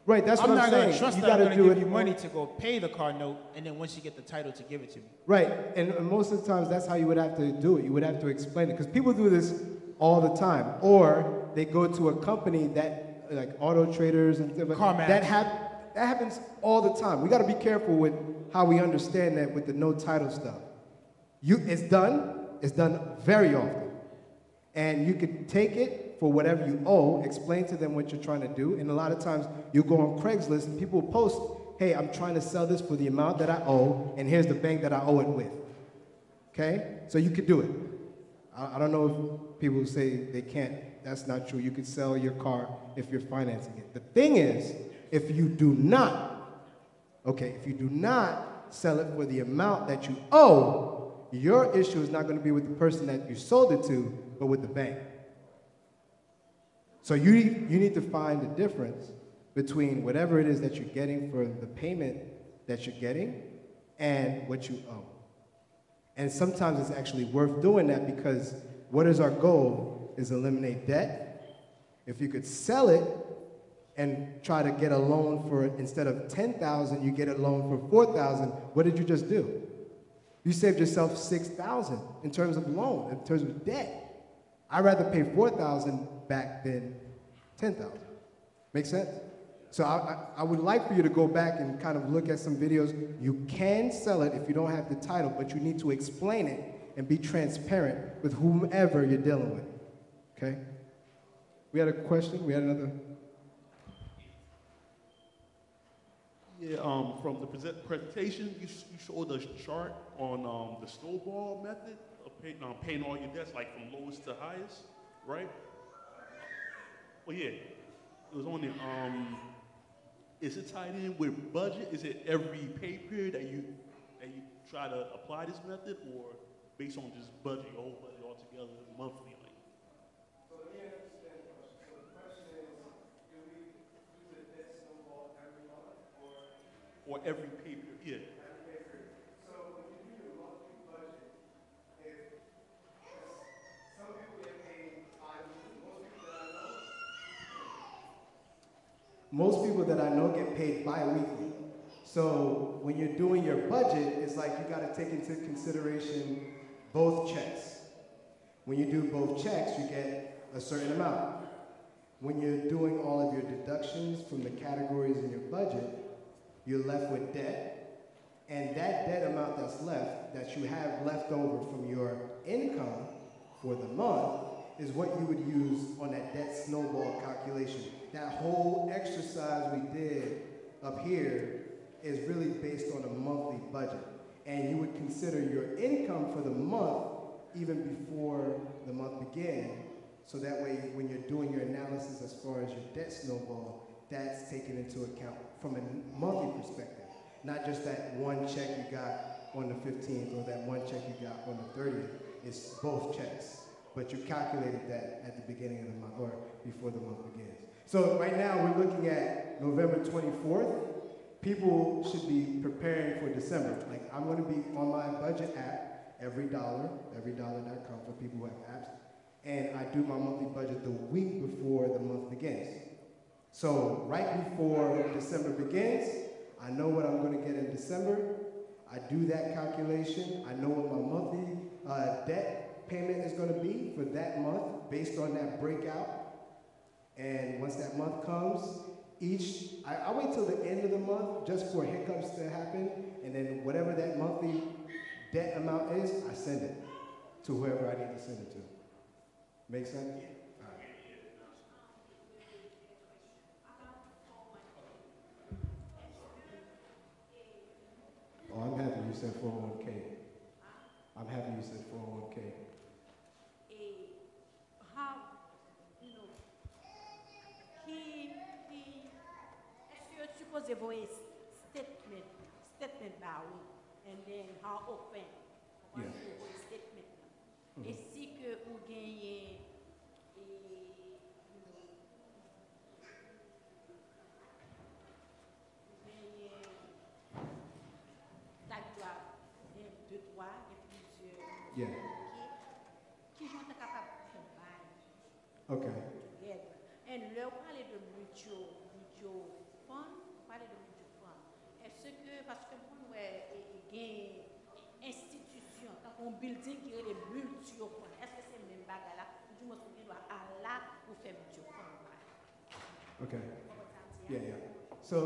right, that's what I'm saying. I'm not going to trust you that I'm going to give you it money to go pay the car note, and then once you get the title, to give it to me. Right, and most of the times that's how you would have to do it. You would have to explain it, because people do this all the time, or they go to a company that, like auto traders and stuff, that happens all the time. We got to be careful with how we understand that with the no title stuff. It's done very often, and you could take it for whatever you owe, explain to them what you're trying to do, and a lot of times you go on Craigslist and people post, hey, I'm trying to sell this for the amount that I owe, and here's the bank that I owe it with. Okay? So you could do it. I don't know if people say they can't. That's not true. You could sell your car if you're financing it. The thing is, if you do not sell it for the amount that you owe, your issue is not going to be with the person that you sold it to, but with the bank. So you need to find the difference between whatever it is that you're getting for the payment that you're getting and what you owe. And sometimes it's actually worth doing that, because what is our goal is eliminate debt. If you could sell it and try to get a loan for, instead of $10,000, you get a loan for $4,000, what did you just do? You saved yourself $6,000 in terms of loan, in terms of debt. I'd rather pay $4,000 back than $10,000. Make sense? So I would like for you to go back and kind of look at some videos. You can sell it if you don't have the title, but you need to explain it and be transparent with whomever you're dealing with. Okay? We had a question? We had another? Yeah, from the presentation, you showed a chart on the snowball method of paying all your debts, like from lowest to highest, right? Well, yeah, it was on there. Is it tied in with budget? Is it every pay period that you try to apply this method, or based on just budget, your whole budget altogether, monthly? So let me understand the question. So the question is, do we do the debt snowball every month, or every pay period? Yeah. Every pay period. So when you do your monthly budget, if some people get paid bi-weekly, most people that I know get paid bi-weekly. So when you're doing your budget, it's like you got to take into consideration both checks. When you do both checks, you get a certain amount. When you're doing all of your deductions from the categories in your budget, you're left with debt. And that debt amount that's left, that you have left over from your income for the month is what you would use on that debt snowball calculation. That whole exercise we did up here is really based on a monthly budget. And you would consider your income for the month even before the month began, so that way when you're doing your analysis as far as your debt snowball, that's taken into account from a monthly perspective. Not just that one check you got on the 15th or that one check you got on the 30th. It's both checks. But you calculated that at the beginning of the month or before the month begins. So right now we're looking at November 24th. People should be preparing for December. Like, I'm going to be on my budget app, everydollar.com for people who have apps. And I do my monthly budget the week before the month begins. So right before December begins, I know what I'm going to get in December. I do that calculation. I know what my monthly debt payment is going to be for that month based on that breakout. And once that month comes, I wait till the end of the month just for hiccups to happen, and then whatever that monthly debt amount is, I send it to whoever I need to send it to. Make sense? All right. Oh, I'm happy you said 401k. I'm happy you said 401k. How, est-ce que tu poses un statement by week, and then how often Yeah. statement. Et si que vous gagnez, Yeah. Qui sont capables de combine Okay. together. And là, on parle de mutual fund, Est-ce que, parce que pour nous, il y a une institution, un building qui est le mutual fund, est-ce que c'est le même bagage là? Du moins, on doit aller là pour faire mutual fund. Okay. Yeah. So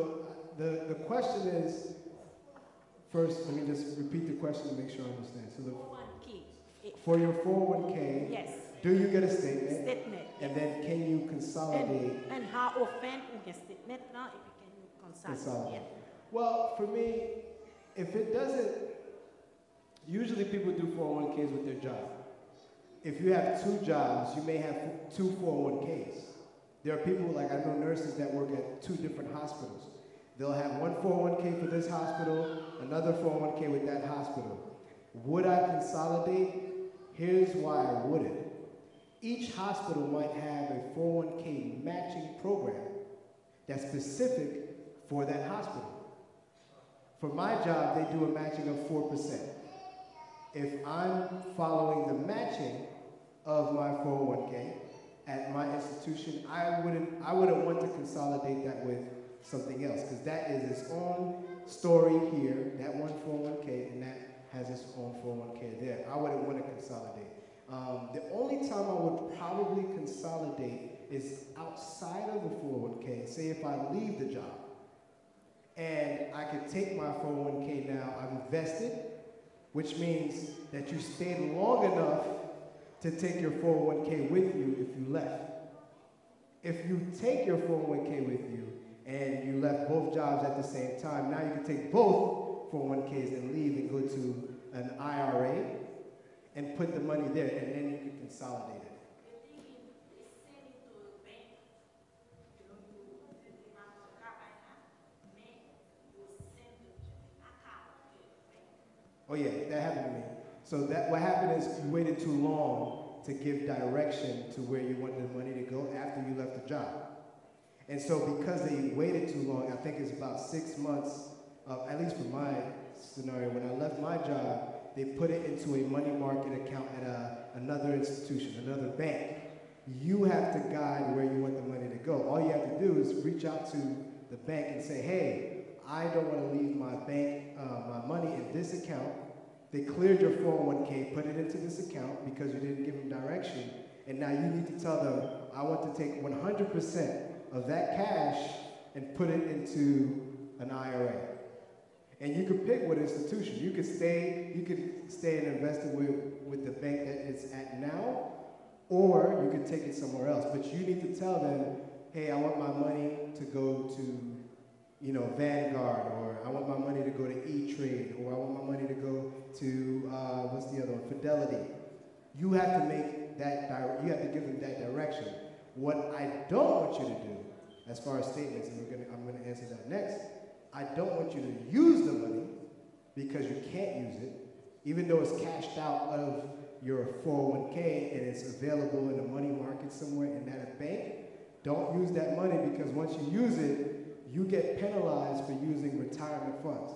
the question is, first, let me just repeat the question to make sure I understand. So for your 401k, yes. Do you get a statement? Statement. And then can you consolidate? And how often you get statement now, if you can consolidate? Yeah. Well, for me, if it doesn't, usually people do 401ks with their job. If you have two jobs, you may have two 401ks. There are people, like I know nurses that work at two different hospitals. They'll have one 401k for this hospital, another 401k with that hospital. Would I consolidate? Here's why I wouldn't. Each hospital might have a 401k matching program that's specific for that hospital. For my job, they do a matching of 4%. If I'm following the matching of my 401k at my institution, I wouldn't want to consolidate that with something else, because that is its own story here, that one 401k, and that has its own 401k there. I wouldn't want to consolidate. The only time I would probably consolidate is outside of the 401k. Say if I leave the job and I could take my 401k now, I've invested, which means that you stayed long enough to take your 401k with you if you left. If you take your 401k with you and you left both jobs at the same time, now you can take both 401ks and leave and go to an IRA and put the money there, and then you can consolidate it. Oh yeah, that happened to me. So what happened is you waited too long to give direction to where you wanted the money to go after you left the job. And so because they waited too long, I think it's about 6 months, at least for my scenario, when I left my job, they put it into a money market account at another institution, another bank. You have to guide where you want the money to go. All you have to do is reach out to the bank and say, hey, I don't want to leave my bank, my money in this account. They cleared your 401k, put it into this account because you didn't give them direction. And now you need to tell them, I want to take 100% of that cash and put it into an IRA. And you could pick what institution. You could stay and invest it with with the bank that it's at now, or you could take it somewhere else. But you need to tell them, hey, I want my money to go to, you know, Vanguard, or I want my money to go to E-Trade, or I want my money to go to, what's the other one, Fidelity. You have to make that, you have to give them that direction. What I don't want you to do, as far as statements, and I'm gonna answer that next, I don't want you to use the money because you can't use it, even though it's cashed out of your 401k and it's available in a money market somewhere and at a bank. Don't use that money, because once you use it, you get penalized for using retirement funds.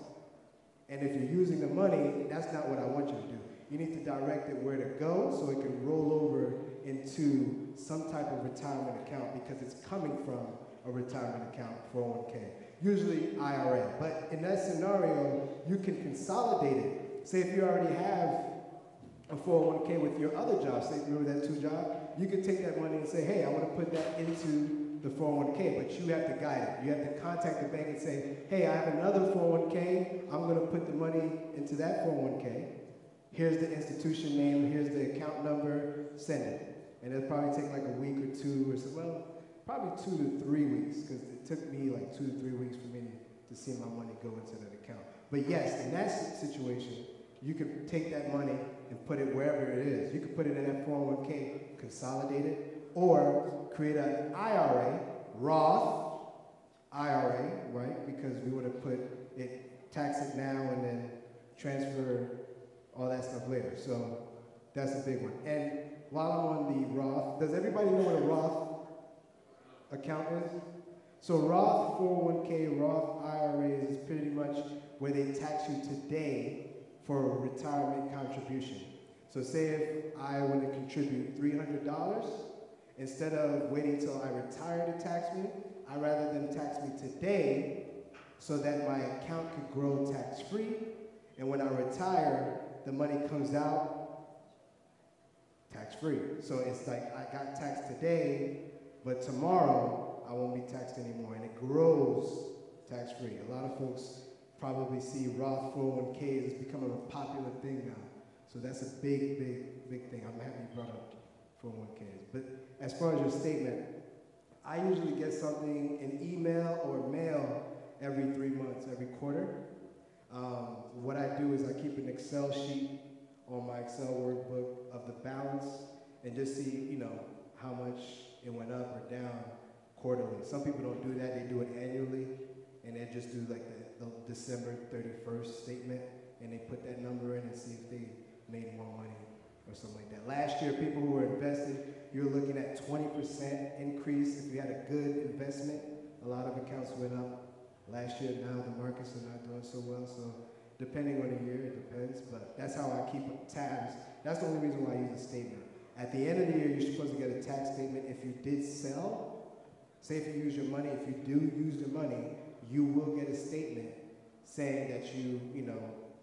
And if you're using the money, that's not what I want you to do. You need to direct it where to go so it can roll over into some type of retirement account, because it's coming from a retirement account, 401k, usually IRA. But in that scenario, you can consolidate it. Say if you already have a 401k with your other job, say you remember that 2 job, you can take that money and say, hey, I want to put that into the 401k, but you have to guide it. You have to contact the bank and say, hey, I have another 401k, I'm going to put the money into that 401k. Here's the institution name, here's the account number, send it. And it'll probably take like a week or 2 or so, well, probably 2 to 3 weeks, because it took me like 2 to 3 weeks for me to see my money go into that account. But yes, in that situation, you could take that money and put it wherever it is. You could put it in that 401k, consolidate it, or create an IRA, Roth IRA, right? Because we would have put it, tax it now and then transfer all that stuff later. So that's a big one. And while I'm on the Roth, does everybody know what a Roth account is? So Roth 401k, Roth IRAs is pretty much where they tax you today for a retirement contribution. So say if I want to contribute $300, instead of waiting till I retire to tax me, I'd rather them tax me today so that my account could grow tax-free, and when I retire, the money comes out tax-free. So it's like I got taxed today, but tomorrow I won't be taxed anymore, and it grows tax-free. A lot of folks probably see Roth 401ks as becoming a popular thing now. So that's a big, big, big thing. I'm happy you brought up 401ks. But as far as your statement, I usually get something in email or mail every 3 months, every quarter. What I do is I keep an Excel sheet on my Excel workbook of the balance and just see, you know, how much it went up or down quarterly. Some people don't do that, they do it annually, and they just do like the December 31st statement, and they put that number in and see if they made more money or something like that. Last year, people who were invested, you were looking at 20% increase. If you had a good investment, a lot of accounts went up. Last year, now the markets are not doing so well, so depending on the year, it depends, but that's how I keep tabs. That's the only reason why I use a statement. At the end of the year, you're supposed to get a tax statement if you did sell. Say if you use your money, if you do use the money, you will get a statement saying that you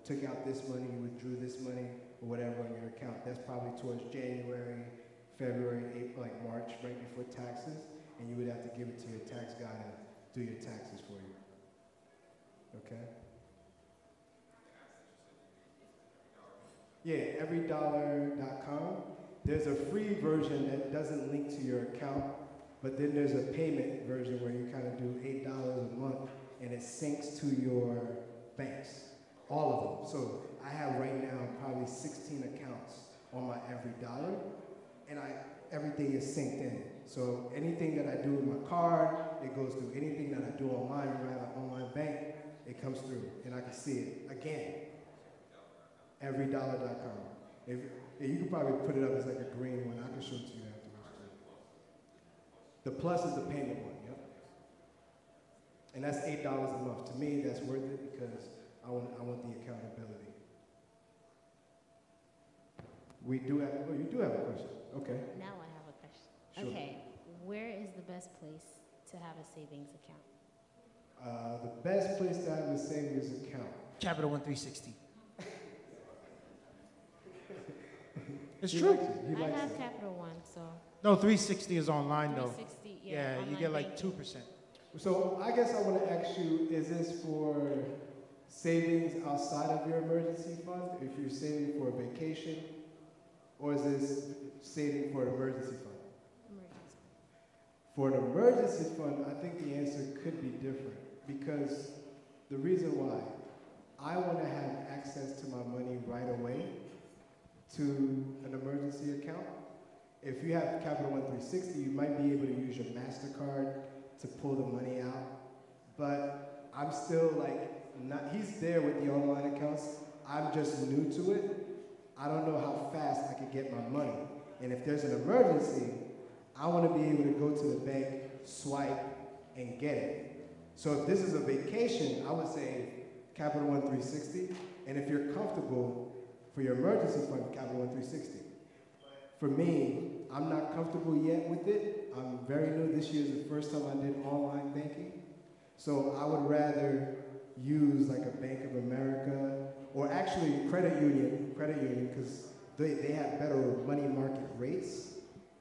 took out this money, you withdrew this money, or whatever on your account. That's probably towards January, February, April, like March, right before taxes, and you would have to give it to your tax guy to do your taxes for you. Okay? Yeah, everydollar.com. There's a free version that doesn't link to your account, but then there's a payment version where you kind of do $8 a month, and it syncs to your banks, all of them. So I have right now probably 16 accounts on my EveryDollar, and everything is synced in. So anything that I do with my card, it goes through. Anything that I do online, when I have an online bank, it comes through, and I can see it again. Everydollar.com. If you could probably put it up as like a green one. I can show it to you afterwards. The plus is the payment one, yep. And that's $8 a month. To me, that's worth it because I want the accountability. We do have, oh, you do have a question. Okay. Now I have a question. Sure. Okay, where is the best place to have a savings account? The best place to have a savings account. Capital One 360. It's He true. likes it. He I likes have it. Capital One, so. No, 360 is online though. 360, Yeah, you online get like banking. 2%. So I guess I want to ask you, is this for savings outside of your emergency fund? If you're saving for a vacation, Or is this saving for an emergency fund? Emergency. For an emergency fund, I think the answer could be different because the reason why I want to have access to my money right away to an emergency account. If you have Capital One 360, you might be able to use your MasterCard to pull the money out. But I'm still like, he's there with the online accounts. I'm just new to it. I don't know how fast I could get my money. And if there's an emergency, I want to be able to go to the bank, swipe, and get it. So if this is a vacation, I would say Capital One 360. And if you're comfortable for your emergency fund, Capital One 360. For me, I'm not comfortable yet with it. I'm very new. This year is the first time I did online banking. So I would rather use like a Bank of America or actually credit union, because they have better money market rates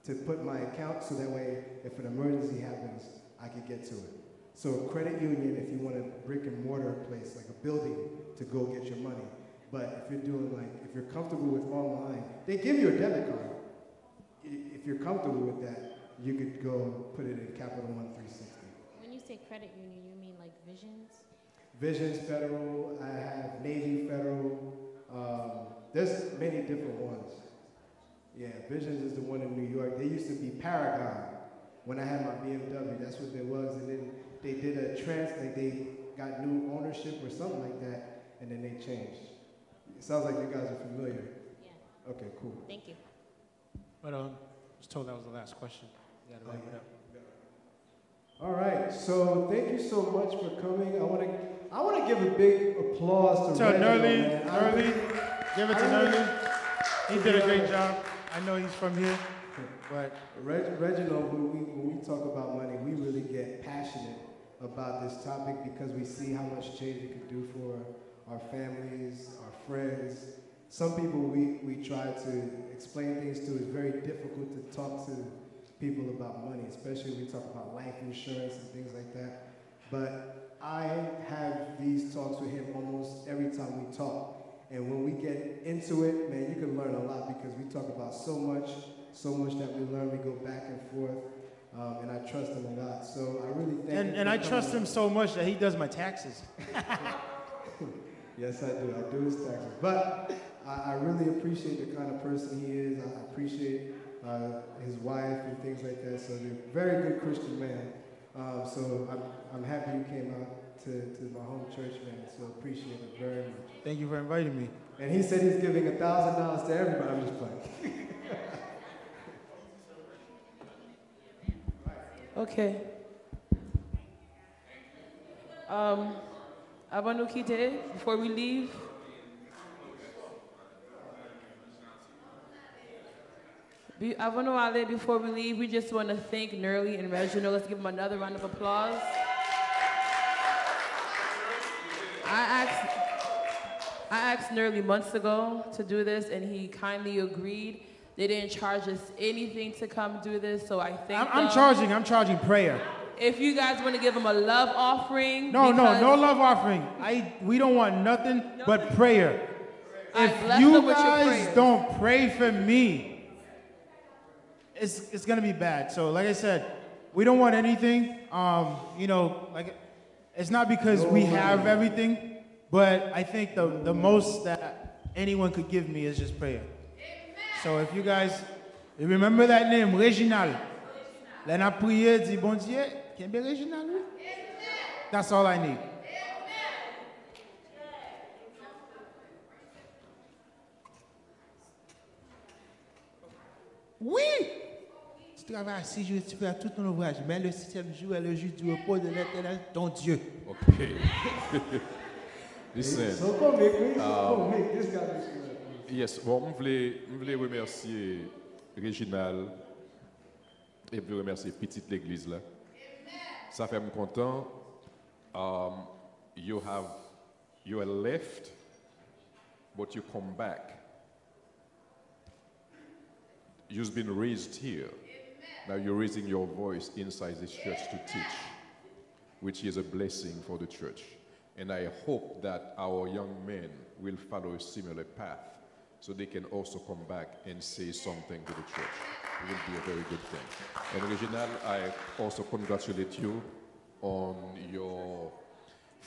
to put my account so that way if an emergency happens, I could get to it. So credit union, if you want a brick and mortar place, like a building to go get your money. But if you're doing like, if you're comfortable with online, they give you a debit card. If you're comfortable with that, you could go put it in Capital One 360. When you say credit union, you mean like Visions? Visions Federal, I have Navy Federal, there's many different ones. Yeah, Visions is the one in New York. They used to be Paragon. When I had my BMW, that's what there was. And then they did like they got new ownership or something like that, and then they changed. It sounds like you guys are familiar. Yeah. Okay, cool. Thank you. But I was told that was the last question. You gotta wrap it up. All right, so thank you so much for coming. I want to give a big applause to Nerly. Give it to Nerly. He did a great job. I know he's from here, but Reginald, when we talk about money, we really get passionate about this topic because we see how much change it could do for our families, our friends. Some people we try to explain things to. It's very difficult to talk to people about money, especially when we talk about life insurance and things like that. But I have these talks with him almost every time we talk. And when we get into it, man, you can learn a lot because we talk about so much that we learn. We go back and forth, and I trust him a lot. So I really thank him. And I trust him so much that he does my taxes. Yes, I do. I do his taxes. But I really appreciate the kind of person he is. I appreciate his wife and things like that. So they're a very good Christian man. So I'm happy you came out to my home church, man. So appreciate it very much. Thank you for inviting me. And he said he's giving $1,000 to everybody. I'm just playing. Okay. Avant nous quitter, before we leave, avant nous aller, before we leave, we just want to thank Nerly and Reginald. Let's give them another round of applause. I asked Nerly months ago to do this, and he kindly agreed. They didn't charge us anything to come do this, so I thank them. I'm charging prayer. If you guys want to give them a love offering. No love offering. We don't want nothing but prayer. If you guys don't pray for me, it's gonna be bad. So like I said, we don't want anything. It's not because we have everything, but I think the most that anyone could give me is just prayer. So if you guys remember that name, Reginald. Then I pray, dit bon Dieu, can be Reginald. That's all I need. Oui. Tu travailles 6 jours, tu fais tout ton ouvrage, mais le 7e jour est le jour du repos de l'Éternel, ton Dieu. Okay. Listen. Yes, bon, je voulais remercier Réginald et puis remercier petite l'église là. Ça fait me content. You are left, but you come back. You've been raised here. Now you're raising your voice inside this church to teach, which is a blessing for the church. And I hope that our young men will follow a similar path so they can also come back and say something to the church. It will be a very good thing. And Reginald, I also congratulate you on your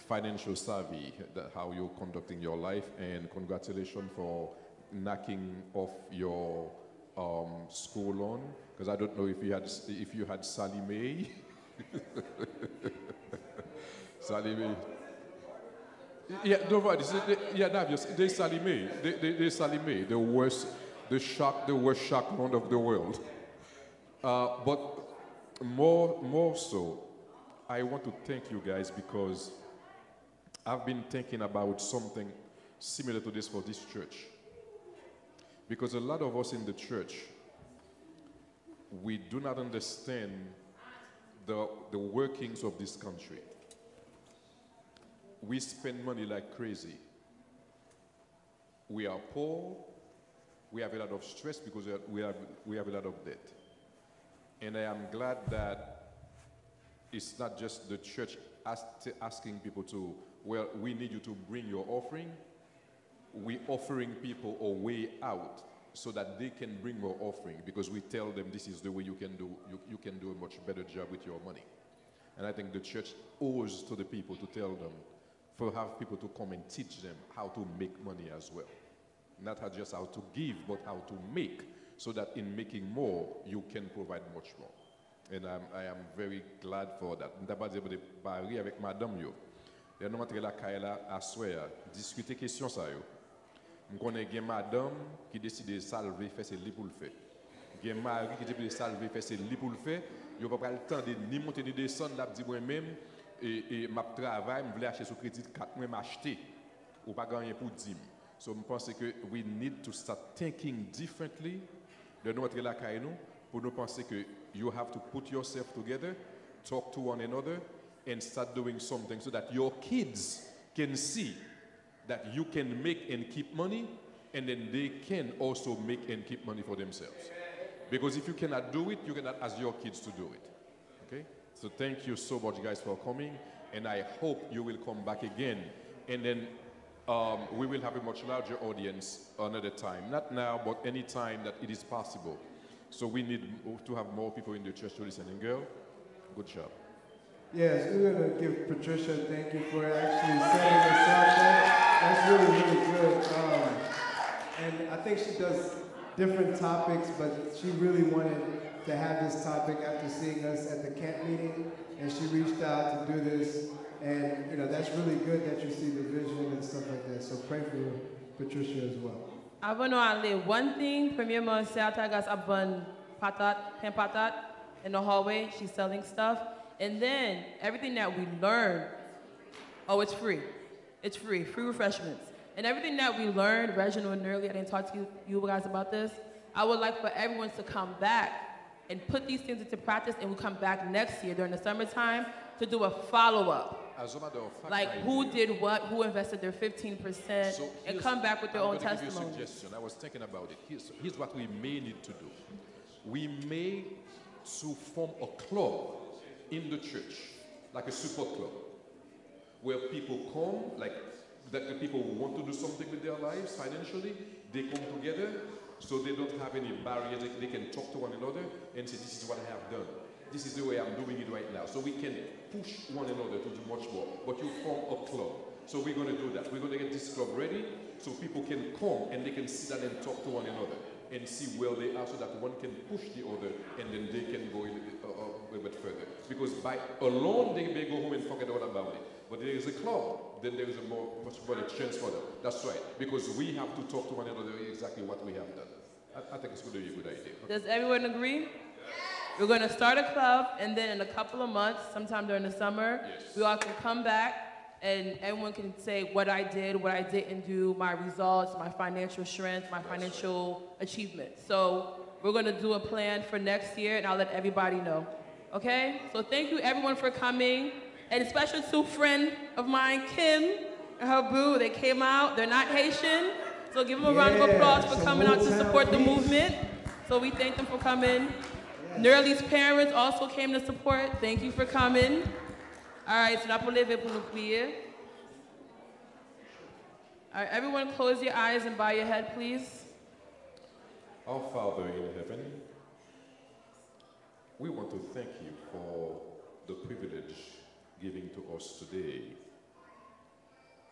financial savvy, how you're conducting your life, and congratulations for knocking off your school loan, because I don't know if you had Sally Mae. Sally Mae. Yeah, don't worry. They Sally Mae. They Sally Mae, the worst shock loan of the world. But more so, I want to thank you guys, because I've been thinking about something similar to this for this church. Because a lot of us in the church, we do not understand the workings of this country. We spend money like crazy. We are poor. We have a lot of stress because we have a lot of debt. And I am glad that it's not just the church asking people to, well, we need you to bring your offering. We're offering people a way out so that they can bring more offering, because we tell them this is the way you can do a much better job with your money. And I think the church owes to the people to tell them, for have people to come and teach them how to make money as well. Not just how to give, but how to make, so that in making more, you can provide much more. And I am very glad for that. Je vais parler avec madame yo. Je vais entrer la caille là à soir, discuter question ça yo. Je connais une madame qui décide de salver, faire ses lits pour le faire. Il y a un mari qui décide de salver, faire ses lits pour le faire. Il n'y a pas le temps de ni monter ni descendre, là, dit moi-même, et ma travail, je voulais acheter sur crédit 4 mois, m'acheter, ou pas gagner pour 10. So, je pense que we need to start thinking differently de nous entrer la caille nous, pour nous penser que you have to put yourself together, talk to one another, and start doing something so that your kids can see that you can make and keep money, and then they can also make and keep money for themselves. Because if you cannot do it, you cannot ask your kids to do it. Okay? So thank you so much, guys, for coming, and I hope you will come back again. And then we will have a much larger audience another time. Not now, but any time that it is possible. So we need to have more people in the church to listen. And girl, good job. Yes, we're going to give Patricia a thank you for actually setting this up there. That's really, really good. And I think she does different topics, but she really wanted to have this topic after seeing us at the camp meeting, and she reached out to do this. And, you know, that's really good that you see the vision and stuff like that. So pray for Patricia as well. Avant d'aller, one thing, premièrement, c'est à tagas abon patat, pain patat in the hallway. She's selling stuff. And then everything that we learn, oh, it's free. It's free refreshments. And everything that we learned, Reginald and earlier, I didn't talk to you guys about this. I would like for everyone to come back and put these things into practice, and we'll come back next year during the summertime to do a follow-up. Like who did what, who invested their 15%, so and come back with their own testimony. Give you a suggestion. I was thinking about it. Here's what we may need to do. We may to form a club in the church, like a support club, where people come, like that the people who want to do something with their lives financially, they come together so they don't have any barriers. They can talk to one another and say, this is what I have done. This is the way I'm doing it right now. So we can push one another to do much more. But you form a club. So we're going to do that. We're going to get this club ready so people can come and they can sit down and talk to one another and see where they are so that one can push the other and then they can go a bit further. Because by alone, they may go home and forget all about it. But there is a club, then there is much more chance for them. That's right. Because we have to talk to one another exactly what we have done. I think it's going to be a good idea. Does everyone agree? We're going to start a club, and then in a couple of months, sometime during the summer, we all can come back, and everyone can say what I did, what I didn't do, my results, my financial strength, my financial achievements. So we're going to do a plan for next year, and I'll let everybody know. Okay? So thank you, everyone, for coming. And especially to a friend of mine, Kim, and her boo. They came out. They're not Haitian. So give them a round of applause for coming out to support the movement. So we thank them for coming. Nerly's parents also came to support. Thank you for coming. All right, so now pour lever pour nous prier. All right, everyone close your eyes and bow your head, please. Our Father in heaven, we want to thank you for the privilege given to us today.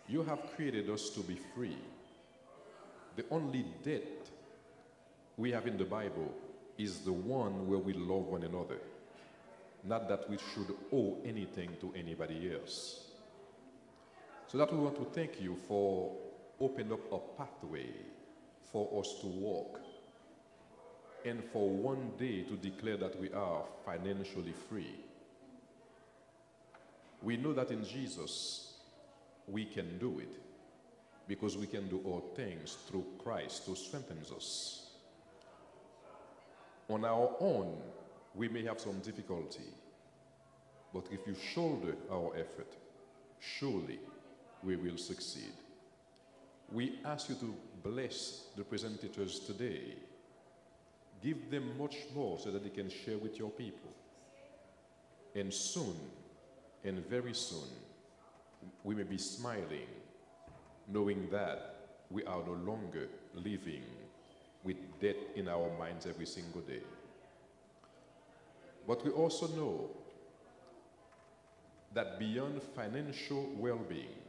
You have created us to be free. The only debt we have in the Bible is the one where we love one another, not that we should owe anything to anybody else. So that we want to thank you for opening up a pathway for us to walk, and for one day to declare that we are financially free. We know that in Jesus we can do it, because we can do all things through Christ who strengthens us. On our own, we may have some difficulty, but if you shoulder our effort, surely we will succeed. We ask you to bless the presentators today. Give them much more so that they can share with your people. And soon, and very soon, we may be smiling, knowing that we are no longer living with death in our minds every single day. But we also know that beyond financial well-being,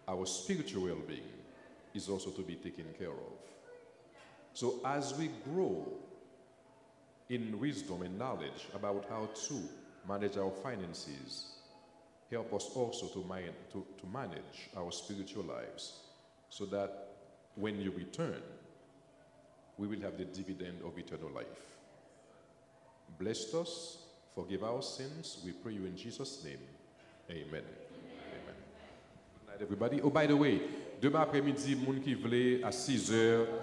our spiritual well-being is also to be taken care of. So as we grow in wisdom and knowledge about how to manage our finances, help us also to manage our spiritual lives, so that when you return, we will have the dividend of eternal life. Bless us, forgive our sins, we pray you in Jesus' name. Amen. Amen. Good night, everybody. Oh, by the way, demain après-midi, moun qui vle à 6 heures,